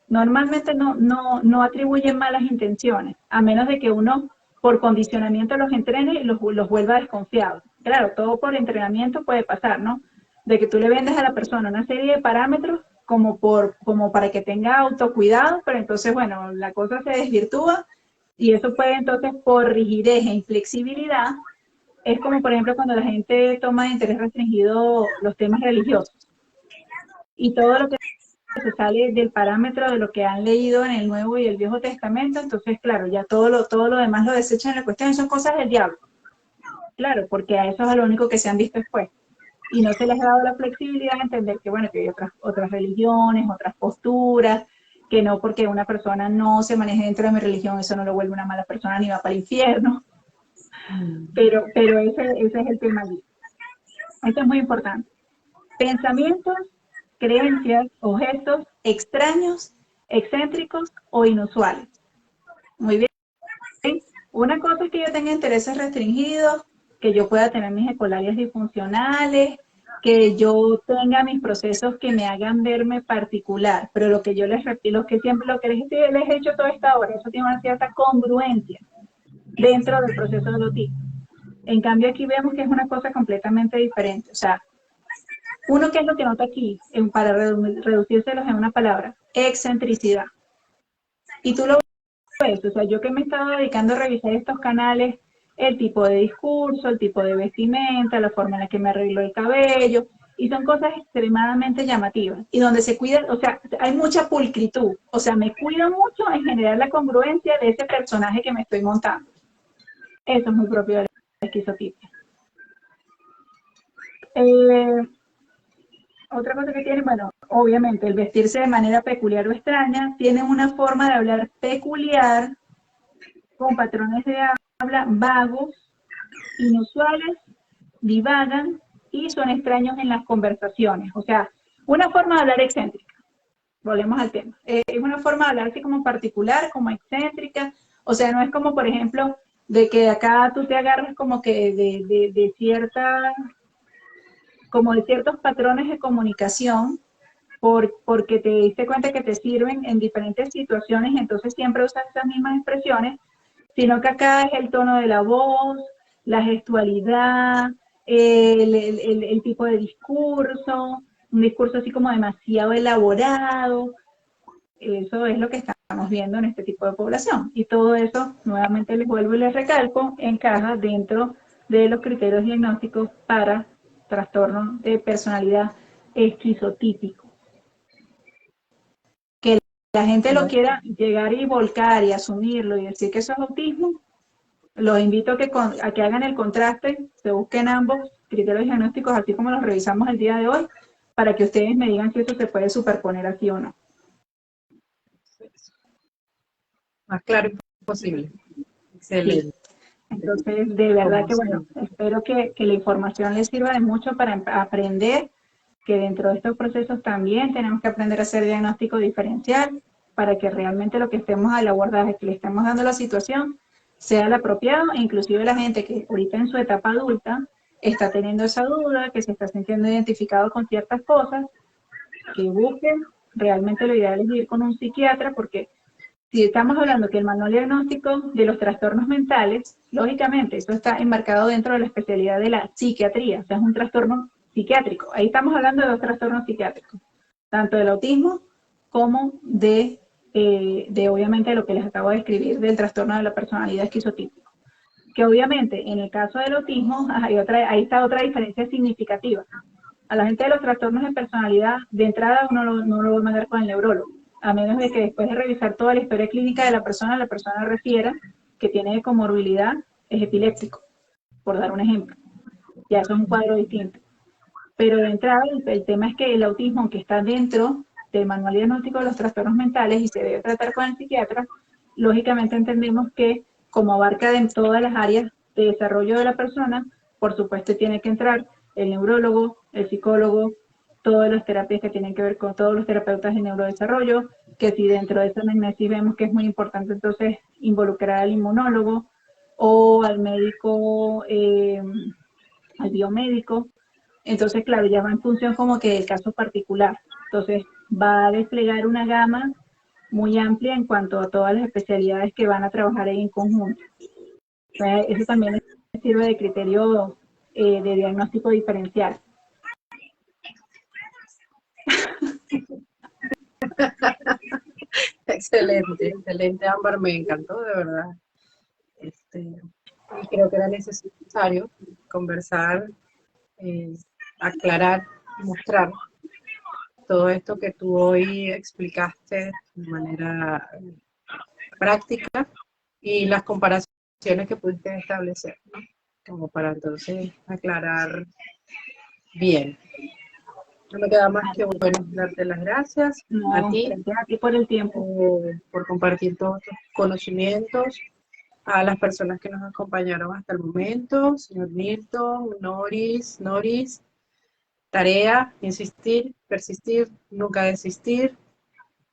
normalmente no atribuyen malas intenciones, a menos de que uno por condicionamiento los entrene y los vuelva desconfiados. Claro, todo por entrenamiento puede pasar, ¿no? De que tú le vendes a la persona una serie de parámetros como para que tenga autocuidado, pero entonces, bueno, la cosa se desvirtúa y eso puede entonces por rigidez e inflexibilidad, es como por ejemplo cuando la gente toma de interés restringido los temas religiosos y todo lo que se sale del parámetro de lo que han leído en el Nuevo y el Viejo Testamento, entonces, claro, ya todo lo demás lo desechan en la cuestión y son cosas del diablo. Claro, porque a eso es a lo único que se han visto después. Y no se les ha dado la flexibilidad de entender que, bueno, que hay otras religiones, otras posturas, que no porque una persona no se maneje dentro de mi religión, eso no lo vuelve una mala persona ni va para el infierno. Pero ese es el tema allí. Esto es muy importante. Pensamientos, creencias o gestos extraños, excéntricos o inusuales. Muy bien. Una cosa es que yo tenga intereses restringidos, que yo pueda tener mis ecolarias disfuncionales, que yo tenga mis procesos que me hagan verme particular, pero lo que yo les repito, lo que les he hecho toda esta hora, eso tiene una cierta congruencia dentro del proceso del autismo. En cambio aquí vemos que es una cosa completamente diferente, o sea, uno que es lo que nota aquí, para reducírselos en una palabra, excentricidad. Y tú lo ves, o sea, yo que me he estado dedicando a revisar estos canales, el tipo de discurso, el tipo de vestimenta, la forma en la que me arreglo el cabello, y son cosas extremadamente llamativas, y donde se cuida, o sea, hay mucha pulcritud, o sea, me cuido mucho en generar la congruencia de ese personaje que me estoy montando. Eso es muy propio de la esquizotipia. Otra cosa que tiene, bueno, obviamente el vestirse de manera peculiar o extraña, tienen una forma de hablar peculiar, con patrones de habla vagos, inusuales, divagan y son extraños en las conversaciones. O sea, una forma de hablar excéntrica. Volvemos al tema. Es una forma de hablar así como particular, como excéntrica. O sea, no es como, por ejemplo, de que acá tú te agarras como que de ciertos patrones de comunicación porque te diste cuenta que te sirven en diferentes situaciones, entonces siempre usas esas mismas expresiones, sino que acá es el tono de la voz, la gestualidad, el tipo de discurso, un discurso así como demasiado elaborado. Eso es lo que estamos viendo en este tipo de población. Y todo eso, nuevamente les vuelvo y les recalco, encaja dentro de los criterios diagnósticos para trastorno de personalidad esquizotípico. Que la gente lo quiera llegar y volcar y asumirlo y decir que eso es autismo, los invito a que hagan el contraste, se busquen ambos criterios diagnósticos, así como los revisamos el día de hoy, para que ustedes me digan si eso se puede superponer así o no. Más claro posible. Excelente. Sí. Entonces, de verdad que bueno, espero que la información les sirva de mucho para aprender que dentro de estos procesos también tenemos que aprender a hacer diagnóstico diferencial para que realmente lo que estemos al abordaje que le estamos dando a la situación sea el apropiado, e inclusive la gente que ahorita en su etapa adulta está teniendo esa duda, que se está sintiendo identificado con ciertas cosas, que busquen, realmente lo ideal es ir con un psiquiatra, porque si estamos hablando que el manual diagnóstico de los trastornos mentales, lógicamente eso está enmarcado dentro de la especialidad de la psiquiatría, o sea, es un trastorno psiquiátrico. Ahí estamos hablando de dos trastornos psiquiátricos, tanto del autismo como de obviamente lo que les acabo de describir del trastorno de la personalidad esquizotípico. Que obviamente en el caso del autismo ahí está otra diferencia significativa. A la gente de los trastornos de personalidad, de entrada uno no lo va a mandar con el neurólogo, a menos de que después de revisar toda la historia clínica de la persona refiera que tiene comorbilidad, es epiléptico, por dar un ejemplo. Ya eso es un cuadro distinto. Pero de entrada, el tema es que el autismo, aunque está dentro del manual diagnóstico de los trastornos mentales y se debe tratar con el psiquiatra, lógicamente entendemos que como abarca en todas las áreas de desarrollo de la persona, por supuesto tiene que entrar el neurólogo, el psicólogo, todas las terapias que tienen que ver con todos los terapeutas de neurodesarrollo, que si dentro de esa anamnesis vemos que es muy importante entonces involucrar al inmunólogo o al médico, al biomédico. Entonces, claro, ya va en función como que del caso particular. Entonces, va a desplegar una gama muy amplia en cuanto a todas las especialidades que van a trabajar ahí en conjunto. Eso también sirve de criterio de diagnóstico diferencial. Excelente, excelente, Ámbar, me encantó, de verdad. Y creo que era necesario conversar, aclarar, mostrar todo esto que tú hoy explicaste de manera práctica y las comparaciones que pudiste establecer, ¿no? Como para entonces aclarar bien. No me queda más que, bueno, darte las gracias a No, ti gracias a ti por el tiempo. por compartir todos tus conocimientos, a las personas que nos acompañaron hasta el momento, señor Milton, Noris, tarea, insistir, persistir, nunca desistir,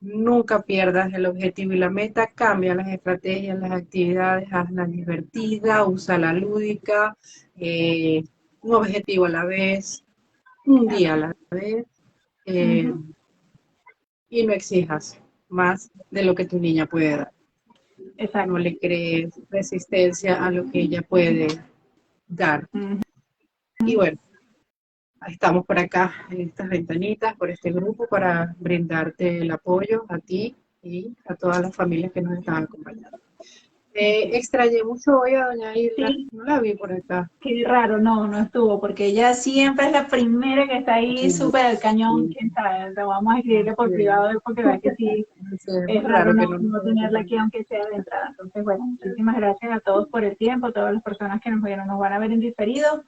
nunca pierdas el objetivo y la meta, cambia las estrategias, las actividades, hazlas divertidas, usa la lúdica, un objetivo a la vez, un día a la vez, eh, y no exijas más de lo que tu niña puede dar. Exacto. No le crees resistencia a lo que ella puede dar. Y bueno, estamos por acá en estas ventanitas, por este grupo, para brindarte el apoyo a ti y a todas las familias que nos están acompañando. Extrañé mucho hoy a doña Hilda, Sí, no la vi por acá. qué raro, no, no estuvo, porque ella siempre es la primera que está ahí Sí, súper al cañón, sí, quién sabe, te vamos a escribirle por sí. privado porque verdad que sí, Sí, es es muy raro raro que no, no nos no tenerla aquí aunque sea de entrada. Entonces, bueno, muchísimas gracias a todos por el tiempo, a todas las personas que nos vieron, nos van a ver en diferido.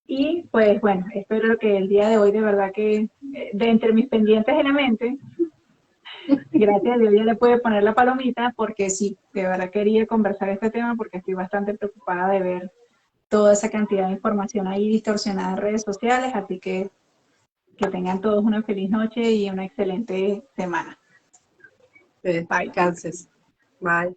Y pues bueno, espero que el día de hoy de verdad que de entre mis pendientes en la mente, gracias a Dios ya le pude poner la palomita porque sí, de verdad quería conversar este tema porque estoy bastante preocupada de ver toda esa cantidad de información ahí distorsionada en redes sociales, así que tengan todos una feliz noche y una excelente semana. te Bye. descanses. Bye.